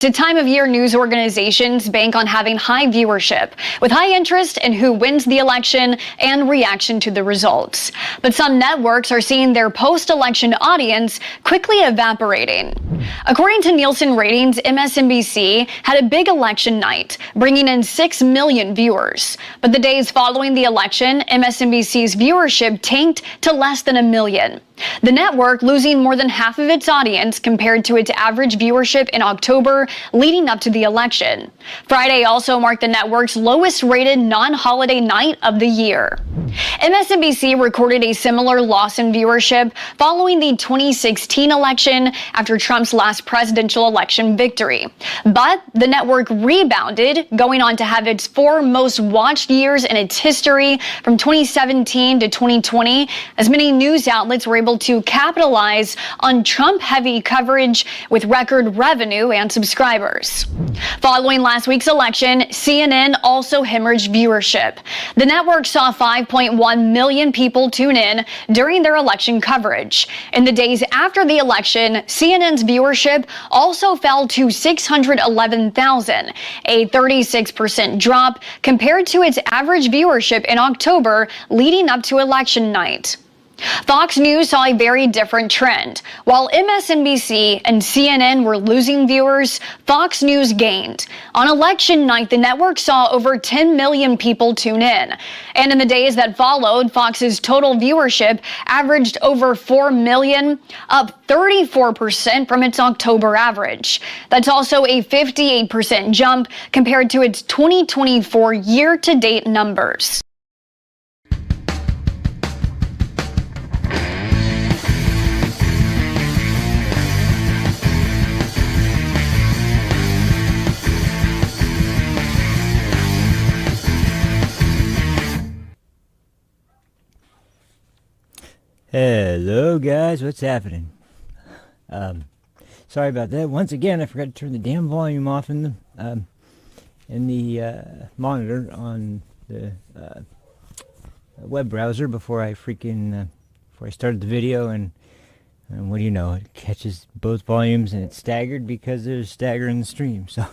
To time-of-year news organizations bank on having high viewership, with high interest in who wins the election and reaction to the results. But some networks are seeing their post-election audience quickly evaporating. According to Nielsen ratings, MSNBC had a big election night, bringing in 6 million viewers. But the days following the election, MSNBC's viewership tanked to less than 1 million. The network losing more than half of its audience compared to its average viewership in October leading up to the election. Friday also marked the network's lowest rated non-holiday night of the year. MSNBC recorded a similar loss in viewership following the 2016 election after Trump's last presidential election victory. But the network rebounded, going on to have its 4 most watched years in its history from 2017 to 2020, as many news outlets were able to capitalize on Trump-heavy coverage with record revenue and subscribers. Following last week's election, CNN also hemorrhaged viewership. The network saw 5.1 million people tune in during their election coverage. In the days after the election, CNN's viewership also fell to 611,000, a 36% drop compared to its average viewership in October leading up to election night. Fox News saw a very different trend. While MSNBC and CNN were losing viewers, Fox News gained. On election night, the network saw over 10 million people tune in. And in the days that followed, Fox's total viewership averaged over 4 million, up 34% from its October average. That's also a 58% jump compared to its 2024 year-to-date numbers. Hello guys, what's happening? Sorry about that. Once again, I forgot to turn the damn volume off in the monitor on the web browser before I started the video, and what do you know? It catches both volumes and it's staggered because there's stagger in the stream. So,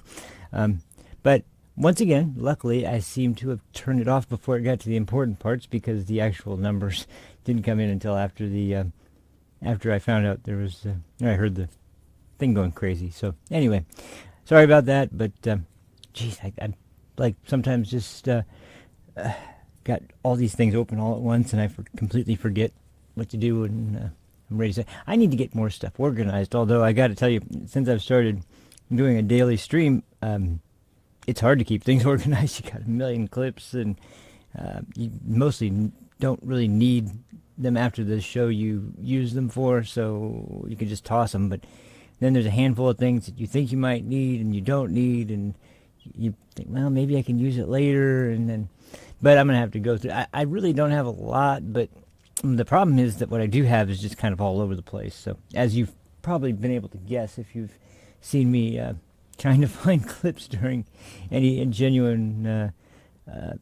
but once again, luckily, I seem to have turned it off before it got to the important parts because the actual numbers didn't come in until after I found out there was I heard the thing going crazy. So anyway, sorry about that, but geez, I like sometimes just got all these things open all at once and I completely forget what to do, and I'm ready to say I need to get more stuff organized. Although I got to tell you, since I've started doing a daily stream, it's hard to keep things organized. You got a million clips, and you mostly don't really need them after the show you use them for, so you can just toss them. But then there's a handful of things that you think you might need and you don't need, and you think, well, maybe I can use it later, and then, but I'm gonna have to go through. I really don't have a lot, but the problem is that what I do have is just kind of all over the place. So as you've probably been able to guess if you've seen me trying to find clips during any genuine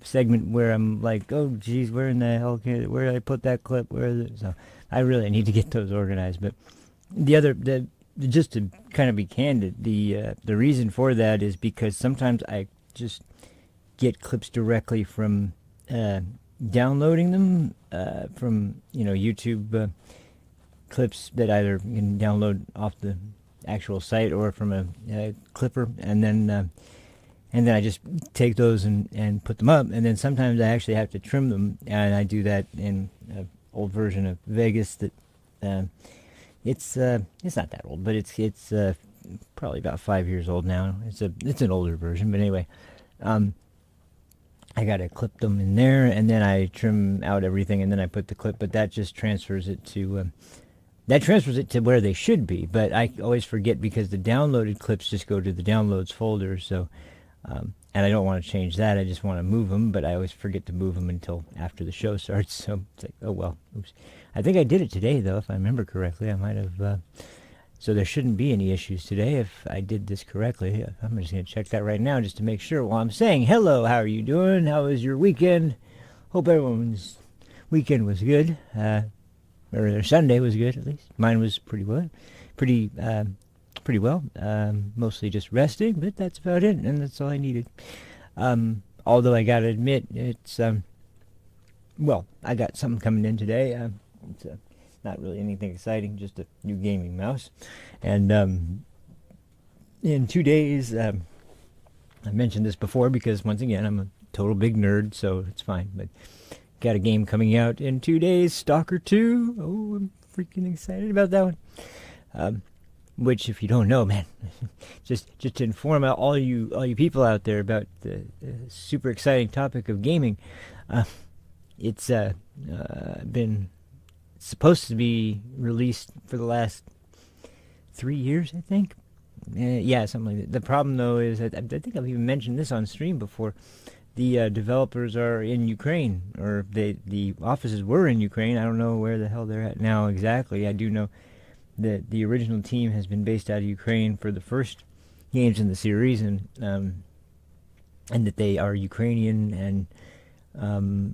segment where I'm like, oh geez, where in the hell where did I put that clip? Where is it? So I really need to get those organized. But just to kind of be candid, the reason for that is because sometimes I just get clips directly from downloading them from YouTube clips that either you can download off the actual site or from a clipper, and then I just take those and put them up, and then sometimes I actually have to trim them, and I do that in an old version of Vegas that it's not that old, but it's probably about 5 years old now. It's an older version, but anyway, I gotta clip them in there, and then I trim out everything, and then I put the clip, but that just transfers it to where they should be. But I always forget because the downloaded clips just go to the downloads folder. So, and I don't want to change that. I just want to move them, but I always forget to move them until after the show starts. So it's like, oh well, oops. I think I did it today though, if I remember correctly. I might have. So there shouldn't be any issues today if I did this correctly. I'm just going to check that right now just to make sure. While I'm saying hello, how are you doing? How was your weekend? Hope everyone's weekend was good. Or their Sunday was good, at least. Mine was pretty pretty well. Mostly just resting, but that's about it, and that's all I needed. Although I gotta admit, it's well, I got something coming in today. It's not really anything exciting, just a new gaming mouse. And in 2 days, I mentioned this before because, once again, I'm a total big nerd, so it's fine. But got a game coming out in 2 days, Stalker 2. Oh, I'm freaking excited about that one. Which, if you don't know, man, just to inform all you people out there about the super exciting topic of gaming, it's been supposed to be released for the last 3 years, I think. Yeah, something like that. The problem, though, is that I think I've even mentioned this on stream before. The developers are in Ukraine, or the offices were in Ukraine. I don't know where the hell they're at now exactly. I do know that the original team has been based out of Ukraine for the first games in the series, and that they are Ukrainian, and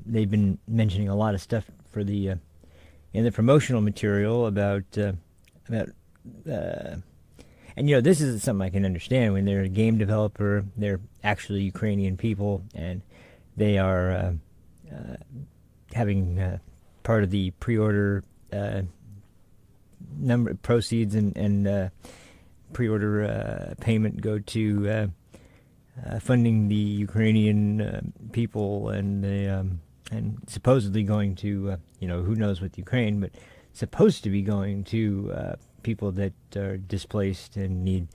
they've been mentioning a lot of stuff for the in the promotional material about and this is something I can understand. When they're a game developer, they're actually Ukrainian people, and they are having part of the pre-order number proceeds and pre-order payment go to funding the Ukrainian people, and and supposedly going to who knows with Ukraine, but supposed to be going to people that are displaced and need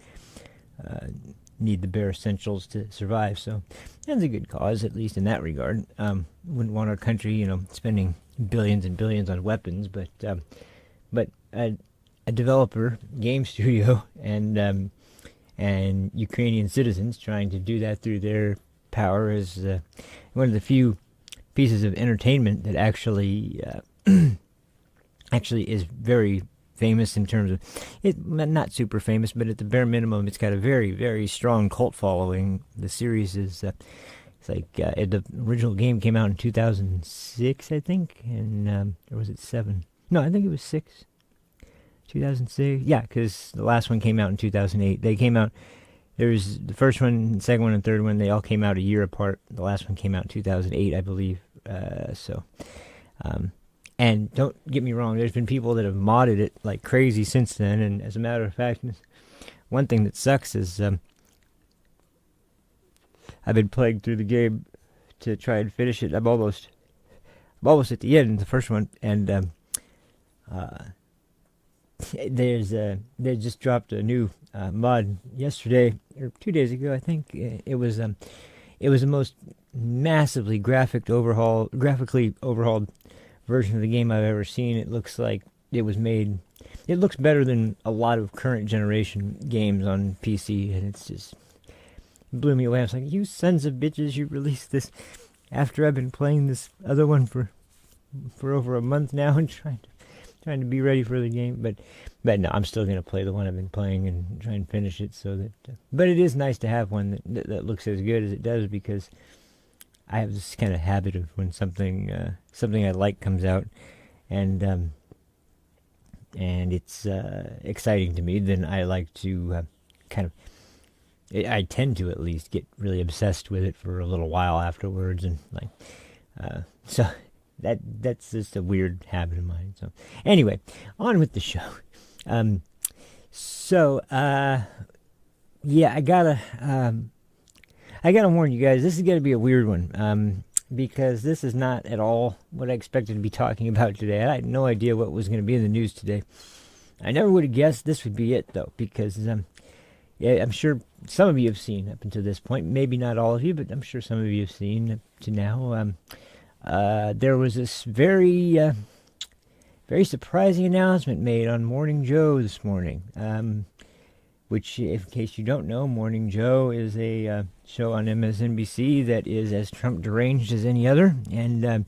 the bare essentials to survive. So that's a good cause, at least in that regard. Wouldn't want our country, spending billions and billions on weapons, but a developer, game studio, and Ukrainian citizens trying to do that through their power is one of the few pieces of entertainment that actually is very famous in terms of it. Not super famous, but at the bare minimum, it's got a very, very strong cult following. The series is it's like the original game came out in 2006, I think, and or was it 7? No, I think it was 6. 2006, yeah, because the last one came out in 2008. They came out. There's the first one, second one, and third one. They all came out a year apart. The last one came out in 2008, I believe. And don't get me wrong, there's been people that have modded it like crazy since then. And as a matter of fact, one thing that sucks is I've been playing through the game to try and finish it. I'm almost at the end of the first one, and they just dropped a new mod yesterday or 2 days ago, I think. It was the most massively graphically overhauled version of the game I've ever seen. It looks like it was made. It looks better than a lot of current generation games on PC, and it's just blew me away. I was like, "You sons of bitches! You released this after I've been playing this other one for over a month now and trying to be ready for the game." But no, I'm still gonna play the one I've been playing and try and finish it. So that, but it is nice to have one that looks as good as it does, because I have this kind of habit of when something I like comes out, and it's exciting to me, then I like to I tend to at least get really obsessed with it for a little while afterwards, and so that's just a weird habit of mine. So anyway, on with the show. Yeah, I gotta warn you guys, this is gonna be a weird one, because this is not at all what I expected to be talking about today. I had no idea what was gonna be in the news today. I never would have guessed this would be it, though, because yeah, I'm sure some of you have seen up until this point. Maybe not all of you, but I'm sure some of you have seen up to now. There was this very surprising announcement made on Morning Joe this morning, which, in case you don't know, Morning Joe is a show on MSNBC that is as Trump deranged as any other, and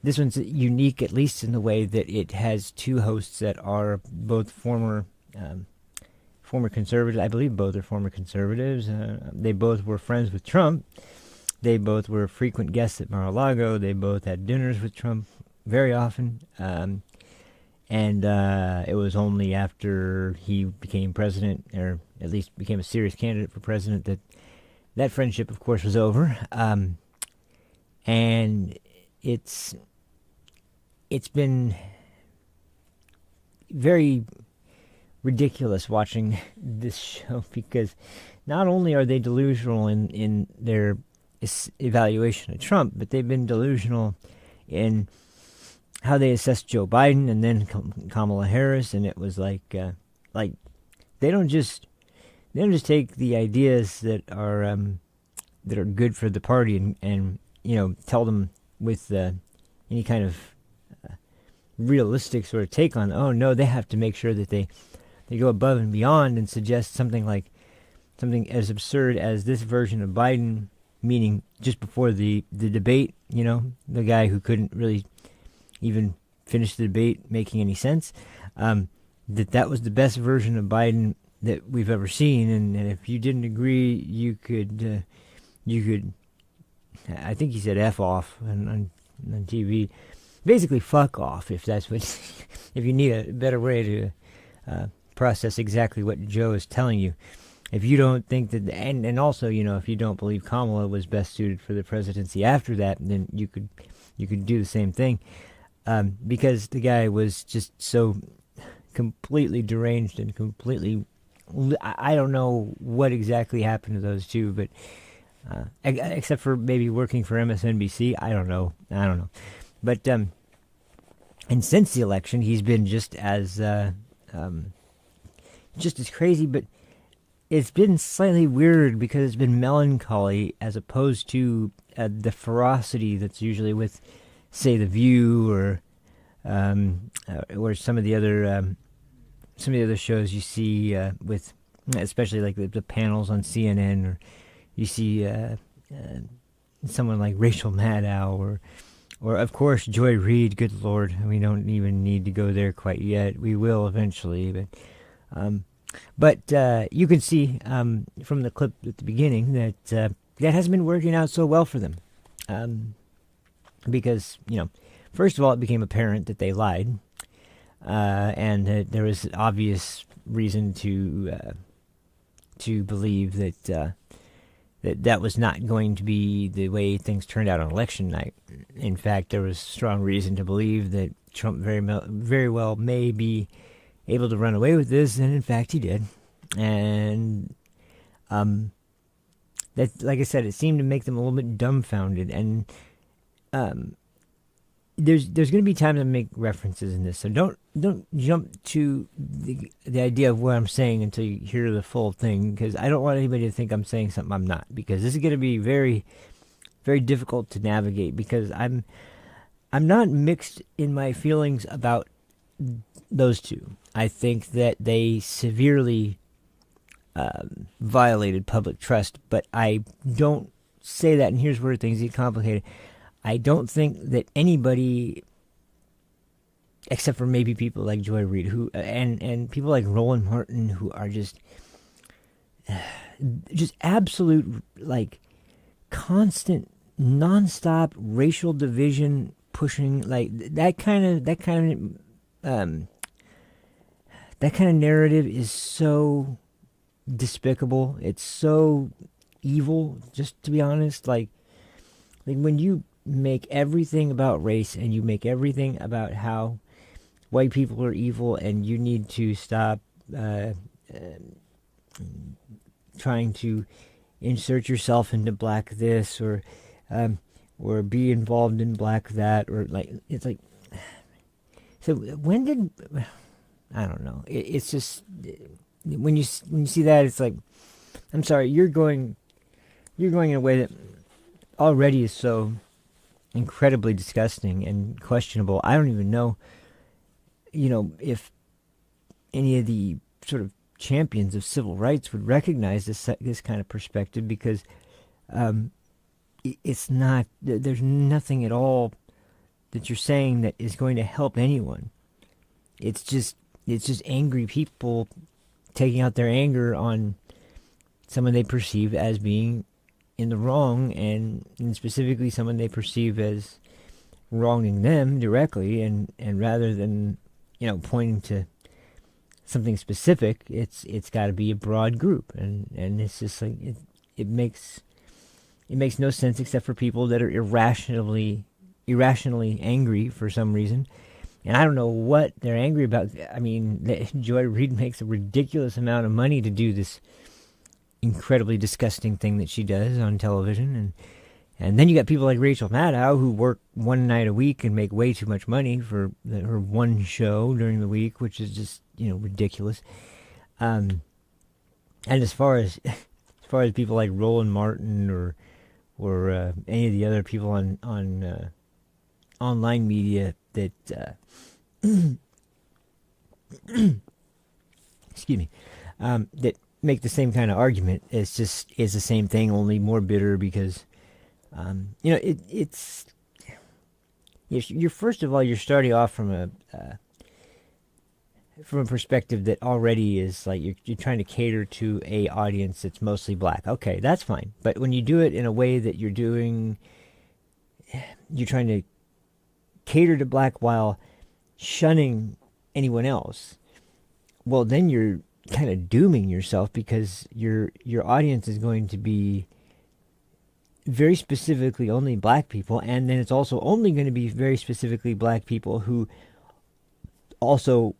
this one's unique, at least in the way that it has two hosts that are both former conservatives. I believe both are former conservatives. They both were friends with Trump. They both were frequent guests at Mar-a-Lago. They both had dinners with Trump very often. And it was only after he became president, or at least became a serious candidate for president, that that friendship, of course, was over. And it's been very ridiculous watching this show, because not only are they delusional in their evaluation of Trump, but they've been delusional in how they assessed Joe Biden and then Kamala Harris. And it was like they don't just take the ideas that are good for the party and tell them with any kind of realistic sort of take on. Oh no, they have to make sure that they go above and beyond and suggest something as absurd as this version of Biden, meaning just before the debate, the guy who couldn't really even finish the debate making any sense, that was the best version of Biden that we've ever seen. And if you didn't agree, you could, I think he said F off on TV. Basically, fuck off, if that's what, if you need a better way to process exactly what Joe is telling you. If you don't think that, and also, if you don't believe Kamala was best suited for the presidency after that, then you could do the same thing, because the guy was just so completely deranged and completely, I don't know what exactly happened to those two, but except for maybe working for MSNBC, I don't know. But and since the election, he's been just as crazy, but it's been slightly weird because it's been melancholy as opposed to the ferocity that's usually with, say, The View or some of the other shows you see with, especially like the panels on CNN, or you see someone like Rachel Maddow or of course Joy Reid. Good Lord, we don't even need to go there quite yet. We will eventually, but you can see from the clip at the beginning that that hasn't been working out so well for them, because first of all, it became apparent that they lied, and there was obvious reason to believe that that was not going to be the way things turned out on election night. In fact, there was strong reason to believe that Trump very well may be able to run away with this, and in fact he did. And that, like I said, it seemed to make them a little bit dumbfounded. And there's going to be times I make references in this, so don't jump to the idea of what I'm saying until you hear the full thing, because I don't want anybody to think I'm saying something I'm not, because this is going to be very, very difficult to navigate, because I'm not mixed in my feelings about those two. I think that they severely violated public trust, but I don't say that, and here's where things get complicated. I don't think that anybody, except for maybe people like Joy Reid, who and people like Roland Martin, who are just absolute, like, constant, nonstop racial division pushing, like that kind of narrative is so despicable. It's so evil, just to be honest. Like when you make everything about race and you make everything about how white people are evil and you need to stop trying to insert yourself into black this or be involved in black that, or like, it's like, so when did, I don't know, it's just, when you see that, it's like, I'm sorry, you're going in a way that already is so incredibly disgusting and questionable. I don't even know, if any of the sort of champions of civil rights would recognize this kind of perspective, because it's not, there's nothing at all that you're saying that is going to help anyone. It's just angry people taking out their anger on someone they perceive as being in the wrong, and specifically someone they perceive as wronging them directly, and rather than pointing to something specific, it's got to be a broad group, and it's just like it makes no sense except for people that are irrationally angry for some reason. And I don't know what they're angry about. I mean, Joy Reid makes a ridiculous amount of money to do this incredibly disgusting thing that she does on television, and then you got people like Rachel Maddow who work one night a week and make way too much money for her one show during the week, which is just ridiculous. And as far as people like Roland Martin or any of the other people on online media that excuse me, that make the same kind of argument, it's the same thing, only more bitter because it's you're first of all, you're starting off from a perspective that already is like you're trying to cater to a audience that's mostly black. Okay, that's fine. But when you do it in a way that you're trying to cater to black while shunning anyone else, well, then you're kind of dooming yourself, because your audience is going to be very specifically only black people, and then it's also only going to be very specifically black people who also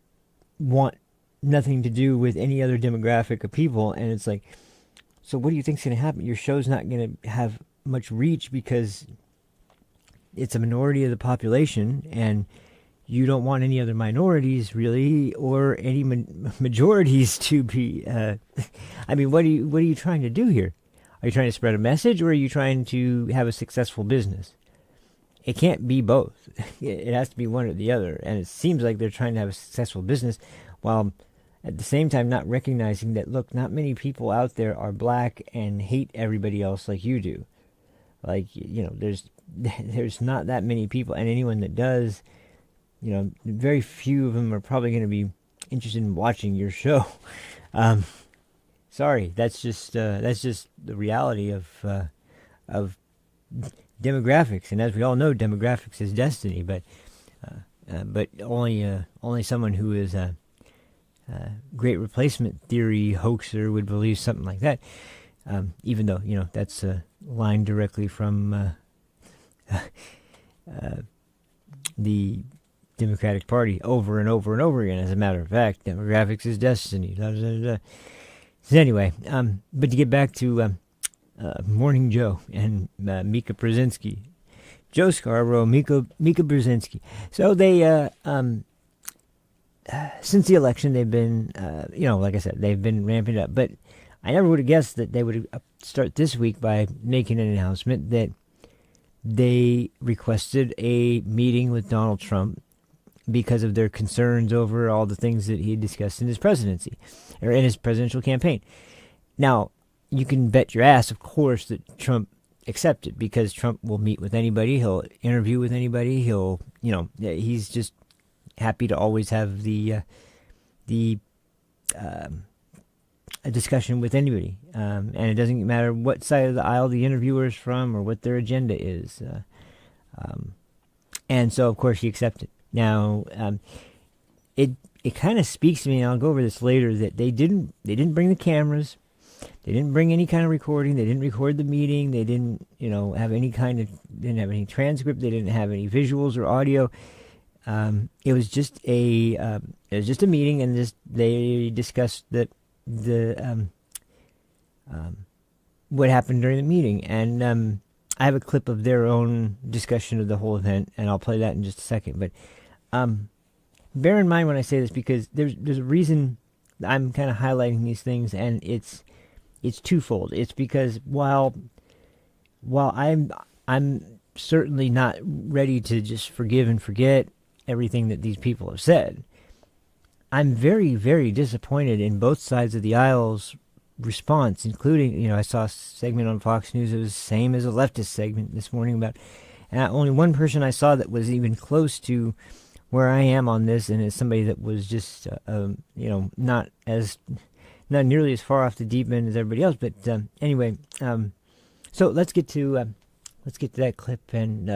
want nothing to do with any other demographic of people. And it's like, so what do you think's going to happen? Your show's not going to have much reach because it's a minority of the population, and you don't want any other minorities really, or any majorities to be. I mean, what are you trying to do here? Are you trying to spread a message, or are you trying to have a successful business? It can't be both. It has to be one or the other. And it seems like they're trying to have a successful business while at the same time not recognizing that, look, not many people out there are black and hate everybody else like you do. Like, there's not that many people, and anyone that does, very few of them are probably going to be interested in watching your show. Sorry, that's just the reality of demographics, and as we all know, demographics is destiny. But only someone who is a great replacement theory hoaxer would believe something like that. Even though that's a line directly from the Democratic Party over and over and over again. As a matter of fact, demographics is destiny. Blah, blah, blah. So anyway, but to get back to Morning Joe and Mika Brzezinski. Joe Scarborough, Mika Brzezinski. So they, since the election, they've been, like I said, they've been ramping up. But I never would have guessed that they would start this week by making an announcement that they requested a meeting with Donald Trump because of their concerns over all the things that he discussed in his presidency, or in his presidential campaign. Now, you can bet your ass, of course, that Trump accepted, because Trump will meet with anybody, he'll interview with anybody, he'll, he's just happy to always have a discussion with anybody, and it doesn't matter what side of the aisle the interviewer is from or what their agenda is, and so of course he accepted. Now, it kind of speaks to me, and I'll go over this later, that they didn't bring the cameras, they didn't bring any kind of recording, they didn't record the meeting, they didn't have any transcript, they didn't have any visuals or audio. It was just a meeting, and they discussed what happened during the meeting, and I have a clip of their own discussion of the whole event, and I'll play that in just a second. But bear in mind when I say this, because there's a reason I'm kind of highlighting these things, and it's twofold. It's because while I'm certainly not ready to just forgive and forget everything that these people have said, I'm very, very disappointed in both sides of the aisle's response, including, I saw a segment on Fox News that was the same as a leftist segment this morning about, and only one person I saw that was even close to where I am on this, and it's somebody that was just, not nearly as far off the deep end as everybody else. But anyway, so let's get to that clip, and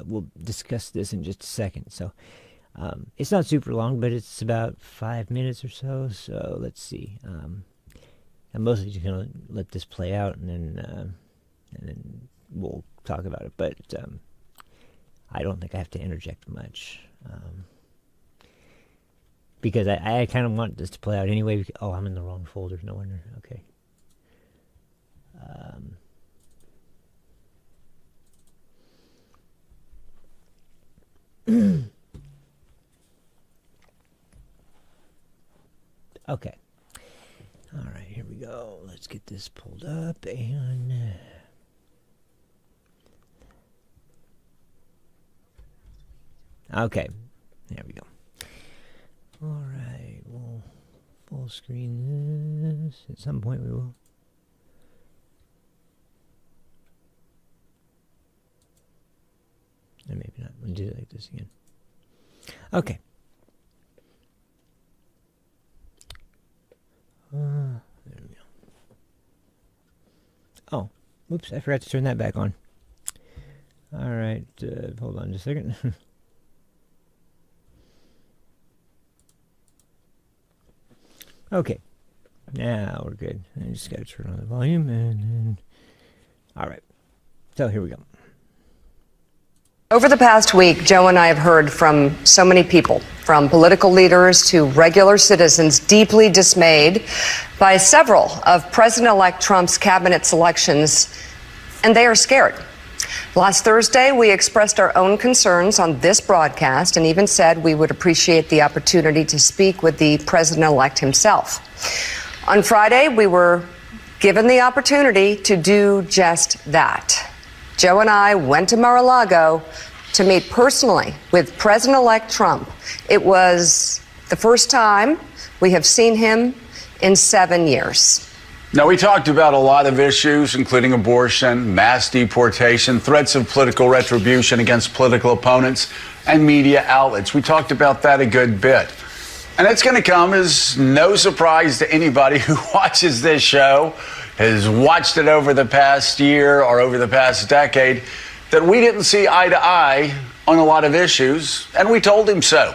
we'll discuss this in just a second. So It's not super long, but it's about 5 minutes or so. So let's see. I'm mostly just gonna let this play out, and then we'll talk about it. But I don't think I have to interject much, because I kind of want this to play out anyway. Oh, I'm in the wrong folder. No wonder. Okay. Okay. All right, here we go. Let's get this pulled up and okay. There we go. All right, we'll full screen this. At some point we will. And maybe not. We'll do it like this again. Okay. There we go. Oh, whoops, I forgot to turn that back on. Alright, hold on just a second. Okay, now we're good. I just gotta turn on the volume and then... Alright, so here we go. Over the past week, Joe and I have heard from so many people, from political leaders to regular citizens, deeply dismayed by several of President-elect Trump's cabinet selections, and they are scared. Last Thursday, we expressed our own concerns on this broadcast and even said we would appreciate the opportunity to speak with the president-elect himself. On Friday, we were given the opportunity to do just that. Joe and I went to Mar-a-Lago to meet personally with President-elect Trump. It was the first time we have seen him in 7 years. Now, we talked about a lot of issues, including abortion, mass deportation, threats of political retribution against political opponents, and media outlets. We talked about that a good bit. And it's going to come as no surprise to anybody who watches this show, has watched it over the past year or over the past decade, that we didn't see eye to eye on a lot of issues, and we told him so.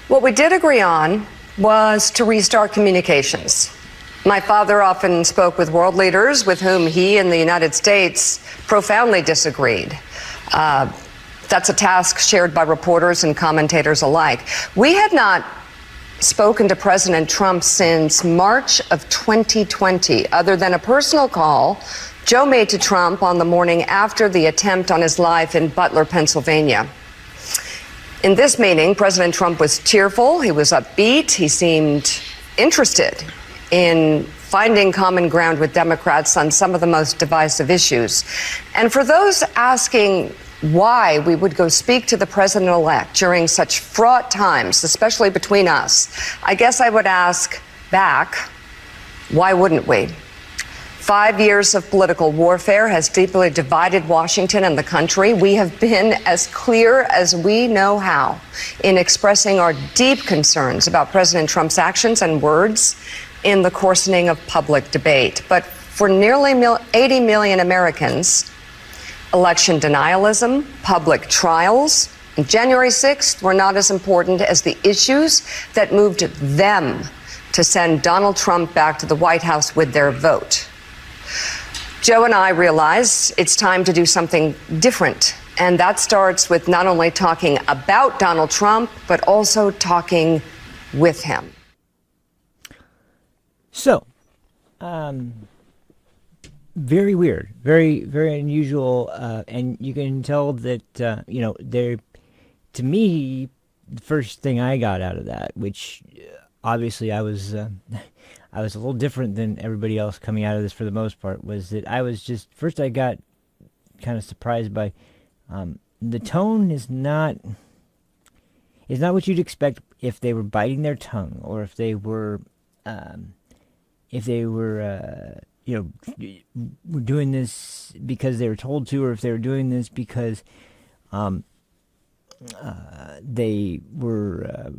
What we did agree on was to restart communications. My father often spoke with world leaders with whom he and the United States profoundly disagreed. That's a task shared by reporters and commentators alike. We had not spoken to President Trump since March of 2020, other than a personal call Joe made to Trump on the morning after the attempt on his life in Butler, Pennsylvania. In this meeting, President Trump was cheerful, he was upbeat, he seemed interested in finding common ground with Democrats on some of the most divisive issues. And for those asking why we would go speak to the president-elect during such fraught times, especially between us, I guess I would ask back, why wouldn't we? 5 years of political warfare has deeply divided Washington and the country. We have been as clear as we know how in expressing our deep concerns about President Trump's actions and words in the coarsening of public debate. But for nearly 80 million Americans, election denialism, public trials, and January 6th were not as important as the issues that moved them to send Donald Trump back to the White House with their vote. Joe and I realize it's time to do something different, and that starts with not only talking about Donald Trump, but also talking with him. So, very weird, very, very unusual, and you can tell that, you know, there, to me, the first thing I got out of that, which obviously I was a little different than everybody else coming out of this for the most part, was that I was just, first I got kind of surprised by, the tone is not what you'd expect if they were biting their tongue, or if they were, you know, were doing this because they were told to, or if they were doing this because they were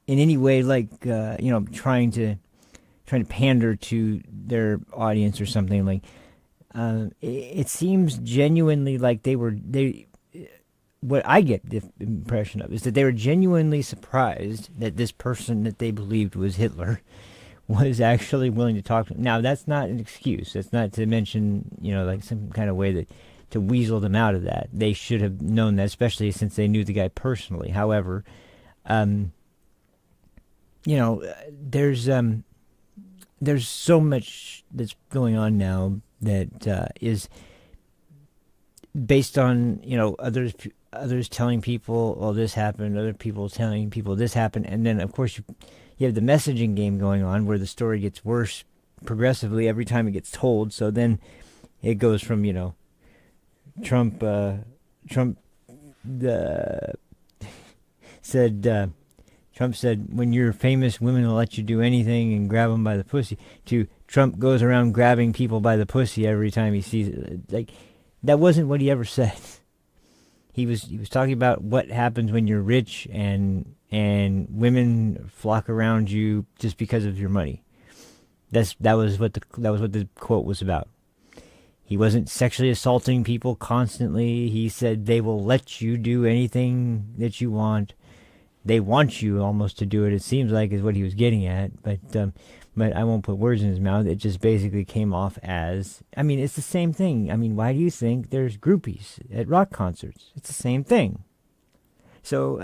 in any way, like, you know, trying to pander to their audience or something. Like, it seems genuinely like they what I get the impression of is that they were genuinely surprised that this person that they believed was Hitler was actually willing to talk to them. Now, that's not an excuse. That's not to mention, like some kind of way that to weasel them out of that. They should have known that, especially since they knew the guy personally. However, there's so much that's going on now that is based on others telling people, "Oh, this happened." Other people telling people this happened, and then of course you have the messaging game going on where the story gets worse progressively every time it gets told. So then it goes from Trump said, when you're famous, women will let you do anything and grab them by the pussy, to Trump goes around grabbing people by the pussy every time he sees it. Like, that wasn't what he ever said. He was talking about what happens when you're rich and women flock around you just because of your money. That was what the quote was about. He wasn't sexually assaulting people constantly. He said they will let you do anything that you want. They want you almost to do it, it seems like, is what he was getting at. But I won't put words in his mouth. It just basically came off as, it's the same thing. Why do you think there's groupies at rock concerts? It's the same thing. So,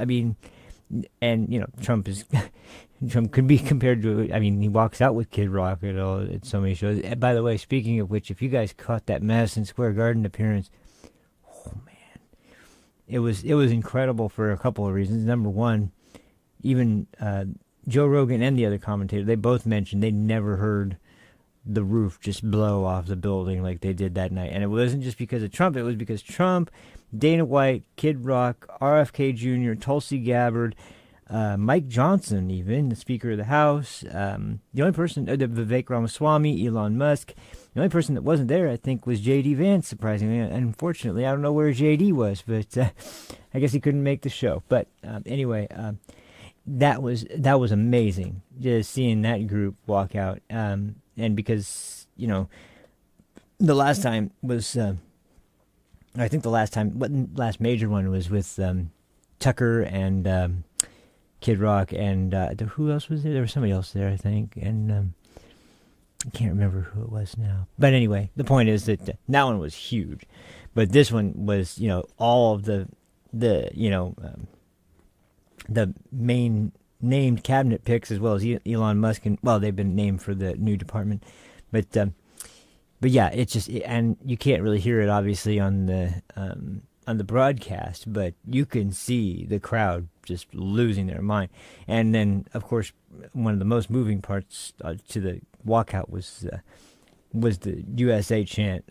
Trump could be compared to, he walks out with Kid Rock at so many shows. And by the way, speaking of which, if you guys caught that Madison Square Garden appearance, oh man, it was incredible for a couple of reasons. Number one, even Joe Rogan and the other commentator, they both mentioned they never heard the roof just blow off the building like they did that night. And it wasn't just because of Trump, it was because Trump, Dana White, Kid Rock, RFK Jr., Tulsi Gabbard, Mike Johnson, even the Speaker of the House, the only person, Vivek Ramaswamy, Elon Musk, the only person that wasn't there, I think, was J.D. Vance, surprisingly. And unfortunately, I don't know where J.D. was, but I guess he couldn't make the show. But anyway, that was amazing, just seeing that group walk out. And because, the last time was, I think the last major one was with Tucker and Kid Rock, and who else was there? There was somebody else there, I think, and I can't remember who it was now. But anyway, the point is that that one was huge, but this one was, all of the main named cabinet picks, as well as Elon Musk, and they've been named for the new department, but yeah, it's just, and you can't really hear it obviously on the broadcast, but you can see the crowd just losing their mind. And then, of course, one of the most moving parts to the walkout was the USA chant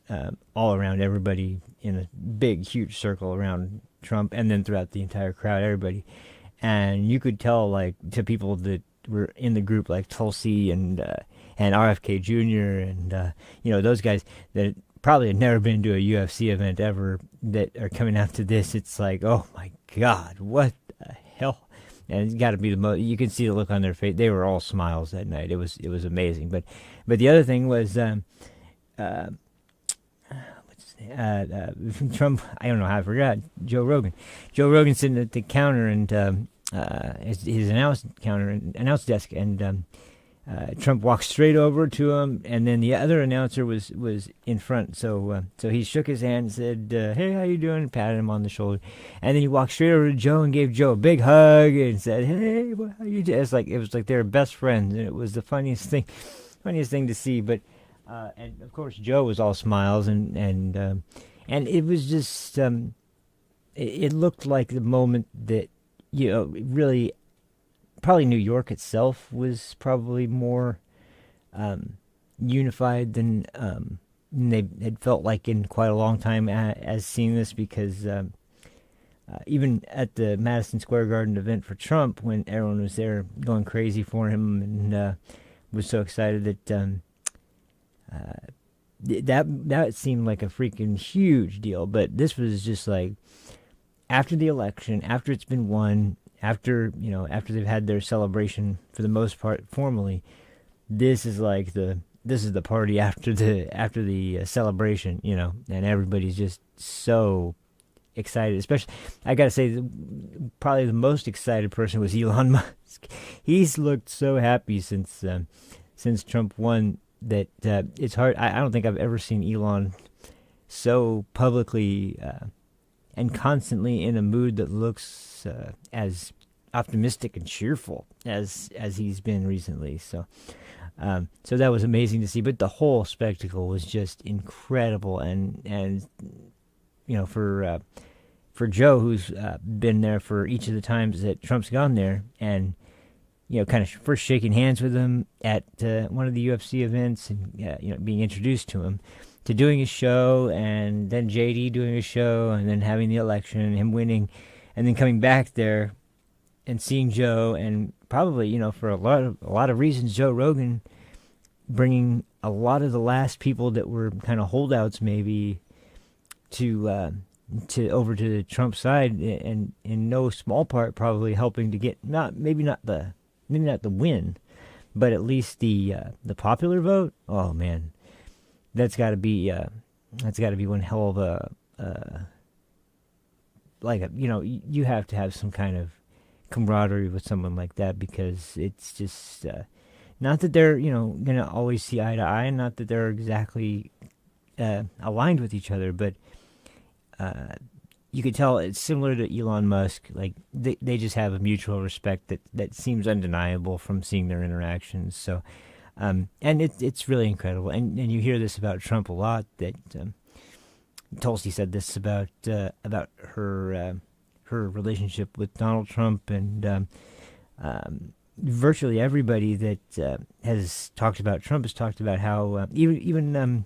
all around everybody in a big, huge circle around Trump, and then throughout the entire crowd, everybody. And you could tell, like, to people that were in the group, like Tulsi and RFK Jr. and those guys that probably had never been to a UFC event ever, that are coming out to this. It's like, oh my God, what the hell? And it's got to be the most. You can see the look on their face. They were all smiles that night. It was amazing. But the other thing was what's his name? Trump. I don't know how I forgot. Joe Rogan. Joe Rogan sitting at the counter and his announce desk, and Trump walked straight over to him, and then the other announcer was in front. So he shook his hand and said, "Hey, how you doing?" and patted him on the shoulder, and then he walked straight over to Joe and gave Joe a big hug and said, "Hey, how you doing?" It was like they were best friends, and it was the funniest thing to see. But and of course Joe was all smiles, and it was just it looked like the moment that really. Probably New York itself was probably more unified than they had felt like in quite a long time as seeing this, because even at the Madison Square Garden event for Trump, when everyone was there going crazy for him and was so excited that seemed like a freaking huge deal. But this was just like after the election, after it's been won, after they've had their celebration for the most part formally, this is the party after the celebration, and everybody's just so excited. Especially, I gotta say, probably the most excited person was Elon Musk. He's looked so happy since Trump won that it's hard. I don't think I've ever seen Elon so publicly and constantly in a mood that looks as optimistic and cheerful as he's been recently. So that was amazing to see. But the whole spectacle was just incredible, and for Joe, who's been there for each of the times that Trump's gone there, and kind of first shaking hands with him at one of the UFC events, and being introduced to him, to doing his show, and then JD doing his show, and then having the election, and him winning, and then coming back there and seeing Joe, and probably for a lot of reasons, Joe Rogan bringing a lot of the last people that were kind of holdouts maybe to over to the Trump side, and in no small part probably helping to get maybe not the win, but at least the popular vote. Oh man, that's got to be one hell of a you have to have some kind of camaraderie with someone like that, because it's just not that they're gonna always see eye to eye, and not that they're exactly aligned with each other, but you could tell it's similar to Elon Musk. Like they just have a mutual respect that seems undeniable from seeing their interactions. So and it's really incredible, and you hear this about Trump a lot, that Tulsi said this about her relationship with Donald Trump, and virtually everybody that has talked about Trump has talked about how even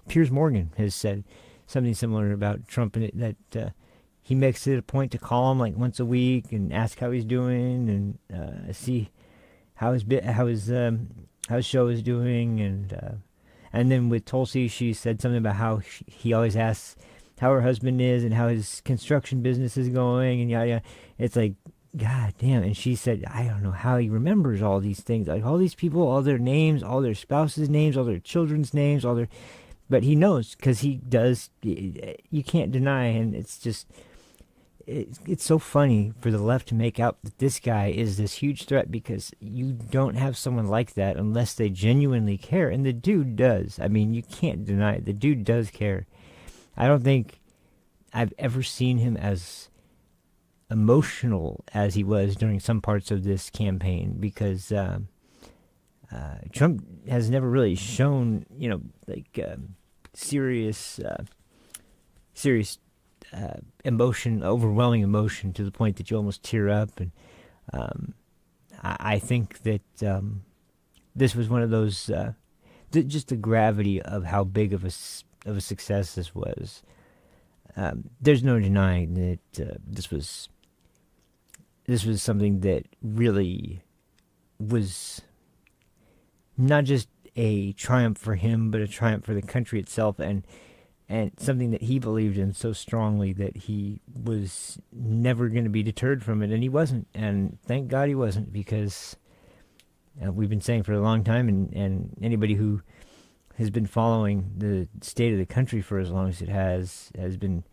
Piers Morgan has said something similar about Trump, and that he makes it a point to call him like once a week and ask how he's doing, and see how his show is doing, and then with Tulsi, she said something about how he always asks how her husband is and how his construction business is going, and yada. It's like, God damn. And she said, I don't know how he remembers all these things, like all these people, all their names, all their spouses' names, all their children's names, but he knows, because he does. You can't deny, and it's just, it's so funny for the left to make out that this guy is this huge threat, because you don't have someone like that unless they genuinely care, and the dude does. I mean, you can't deny it. The dude does care. I don't think I've ever seen him as emotional as he was during some parts of this campaign, because Trump has never really shown, serious emotion, overwhelming emotion, to the point that you almost tear up. And I think that this was one of those, just the gravity of how big of a success this was. There's no denying that this was something that really was not just a triumph for him, but a triumph for the country itself, and something that he believed in so strongly that he was never going to be deterred from it, and he wasn't. And thank God he wasn't, because we've been saying for a long time, and anybody who has been following the state of the country for as long as it has been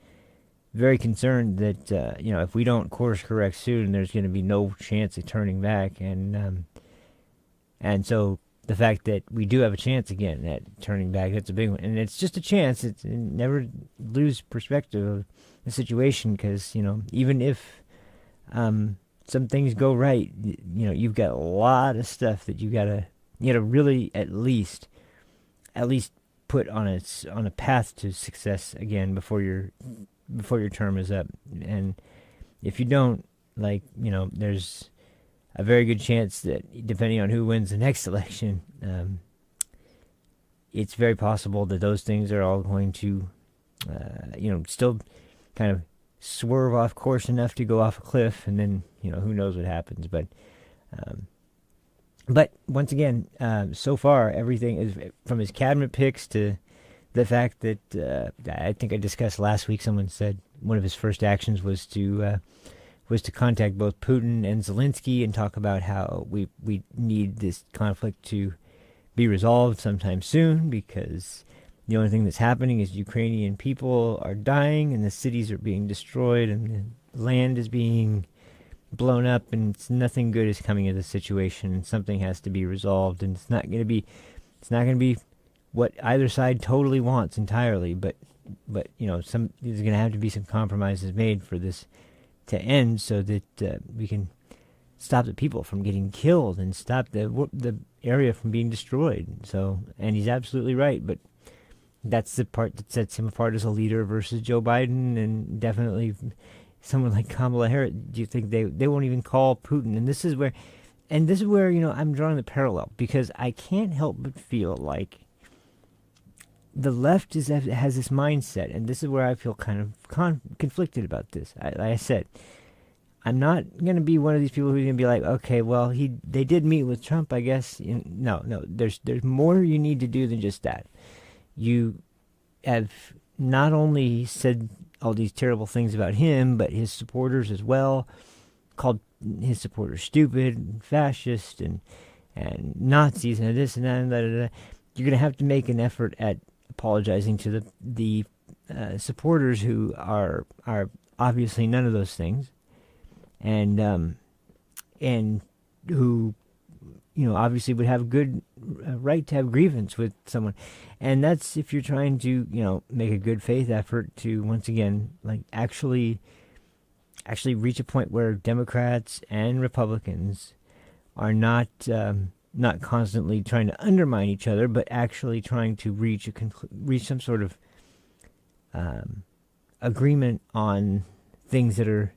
very concerned that if we don't course correct soon, there's going to be no chance of turning back, and so the fact that we do have a chance again at turning back, that's a big one, and it's just a chance. It's never lose perspective of the situation, because even if some things go right, you've got a lot of stuff that you gotta really at least put on a path to success again before your term is up. And if you don't, there's a very good chance that, depending on who wins the next election, it's very possible that those things are all going to, still kind of swerve off course enough to go off a cliff, and then, who knows what happens. But once again, so far, everything is, from his cabinet picks to the fact that I think I discussed last week, someone said one of his first actions was to contact both Putin and Zelensky and talk about how we need this conflict to be resolved sometime soon, because The only thing that's happening is Ukrainian people are dying, and the cities are being destroyed, and the land is being blown up, and it's nothing good is coming of the situation, and something has to be resolved, and it's not going to be what either side totally wants entirely, but there's going to have to be some compromises made for this to end, so that we can stop the people from getting killed and stop the area from being destroyed. So, and he's absolutely right, but that's the part that sets him apart as a leader versus Joe Biden, and definitely someone like Kamala Harris. Do you think they won't even call Putin? And this is where I'm drawing the parallel, because I can't help but feel like the left has this mindset, and this is where I feel kind of conflicted about this. Like I said, I'm not going to be one of these people who's going to be like, okay, well, they did meet with Trump, I guess. No, there's more you need to do than just that. You have not only said all these terrible things about him, but his supporters as well, called his supporters stupid and fascist and Nazis and this and that and that. You're going to have to make an effort at apologizing to the supporters who are obviously none of those things, and who obviously would have good right to have grievance with someone. And that's if you're trying to make a good faith effort to, once again, like actually reach a point where Democrats and Republicans are not constantly trying to undermine each other, but actually trying to reach some sort of agreement on things that are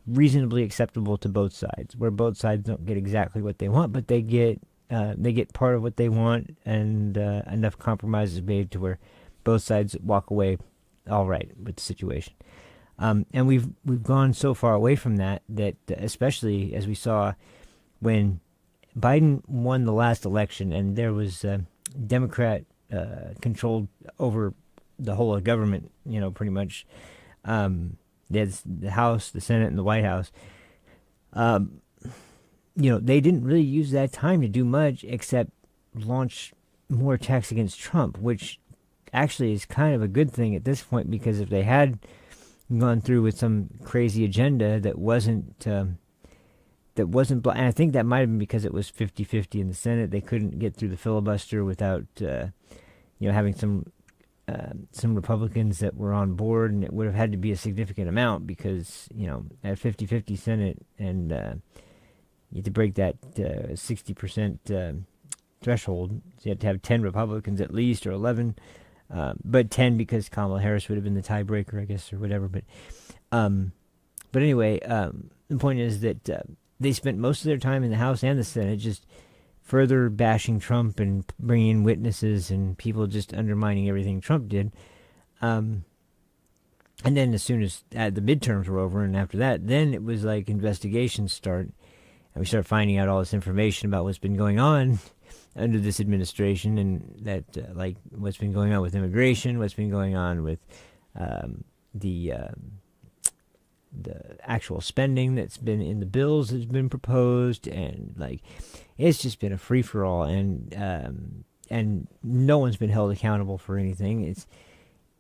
reasonably acceptable to both sides, where both sides don't get exactly what they want, but they get part of what they want, and enough compromises made to where both sides walk away all right with the situation. And we've gone so far away from that especially as we saw when Biden won the last election, and there was Democrat controlled over the whole of government, pretty much. There's the House, the Senate, and the White House. They didn't really use that time to do much except launch more attacks against Trump, which actually is kind of a good thing at this point, because if they had gone through with some crazy agenda that wasn't, and I think that might have been because it was 50-50 in the Senate. They couldn't get through the filibuster without, having some Republicans that were on board, and it would have had to be a significant amount, because, at 50-50 Senate, and you had to break that 60% threshold. So you had to have 10 Republicans at least, or 11, but 10 because Kamala Harris would have been the tiebreaker, I guess, or whatever. But anyway, the point is that they spent most of their time in the House and the Senate just further bashing Trump and bringing in witnesses and people just undermining everything Trump did. And then as soon as the midterms were over, and after that, then it was like investigations start. And we start finding out all this information about what's been going on under this administration, and that like what's been going on with immigration, what's been going on with the actual spending that's been in the bills that's been proposed, and like it's just been a free for all, and no one's been held accountable for anything.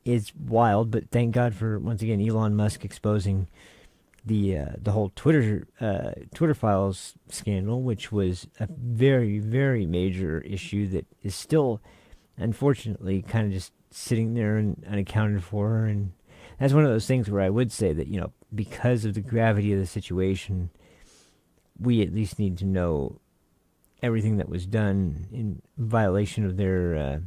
It's wild, but thank God for, once again, Elon Musk exposing the whole Twitter files scandal, which was a very, very major issue that is still, unfortunately, kind of just sitting there and unaccounted for. And that's one of those things where I would say that, because of the gravity of the situation, we at least need to know everything that was done in violation of their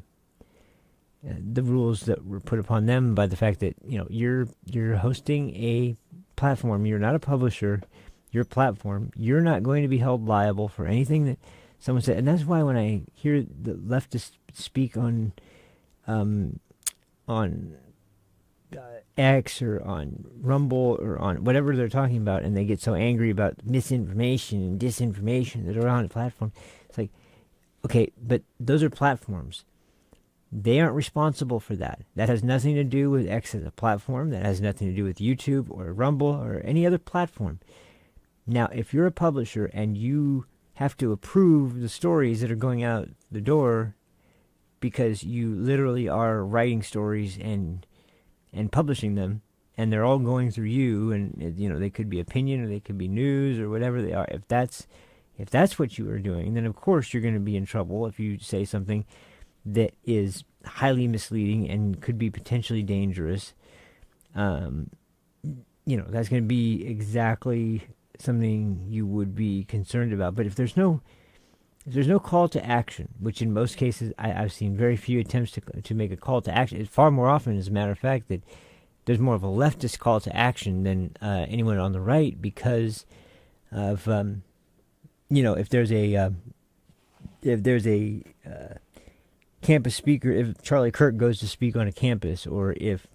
the rules that were put upon them by the fact that you're hosting a platform. You're not a publisher. You're a platform. You're not going to be held liable for anything that someone said. And that's why when I hear the leftists speak on X or on Rumble or on whatever they're talking about, and they get so angry about misinformation and disinformation that are on the platform, it's like, okay, but those are platforms. They aren't responsible for that. That has nothing to do with X as a platform. That has nothing to do with YouTube or Rumble or any other platform. Now, if you're a publisher and you have to approve the stories that are going out the door, because you literally are writing stories and publishing them, and they're all going through you, and they could be opinion or they could be news or whatever they are. If that's what you are doing, then of course you're going to be in trouble if you say something that is highly misleading and could be potentially dangerous. That's going to be exactly something you would be concerned about. But if there's no call to action, which in most cases I've seen very few attempts to make a call to action. It's far more often, as a matter of fact, that there's more of a leftist call to action than anyone on the right, because of if there's a campus speaker, if Charlie Kirk goes to speak on a campus, or if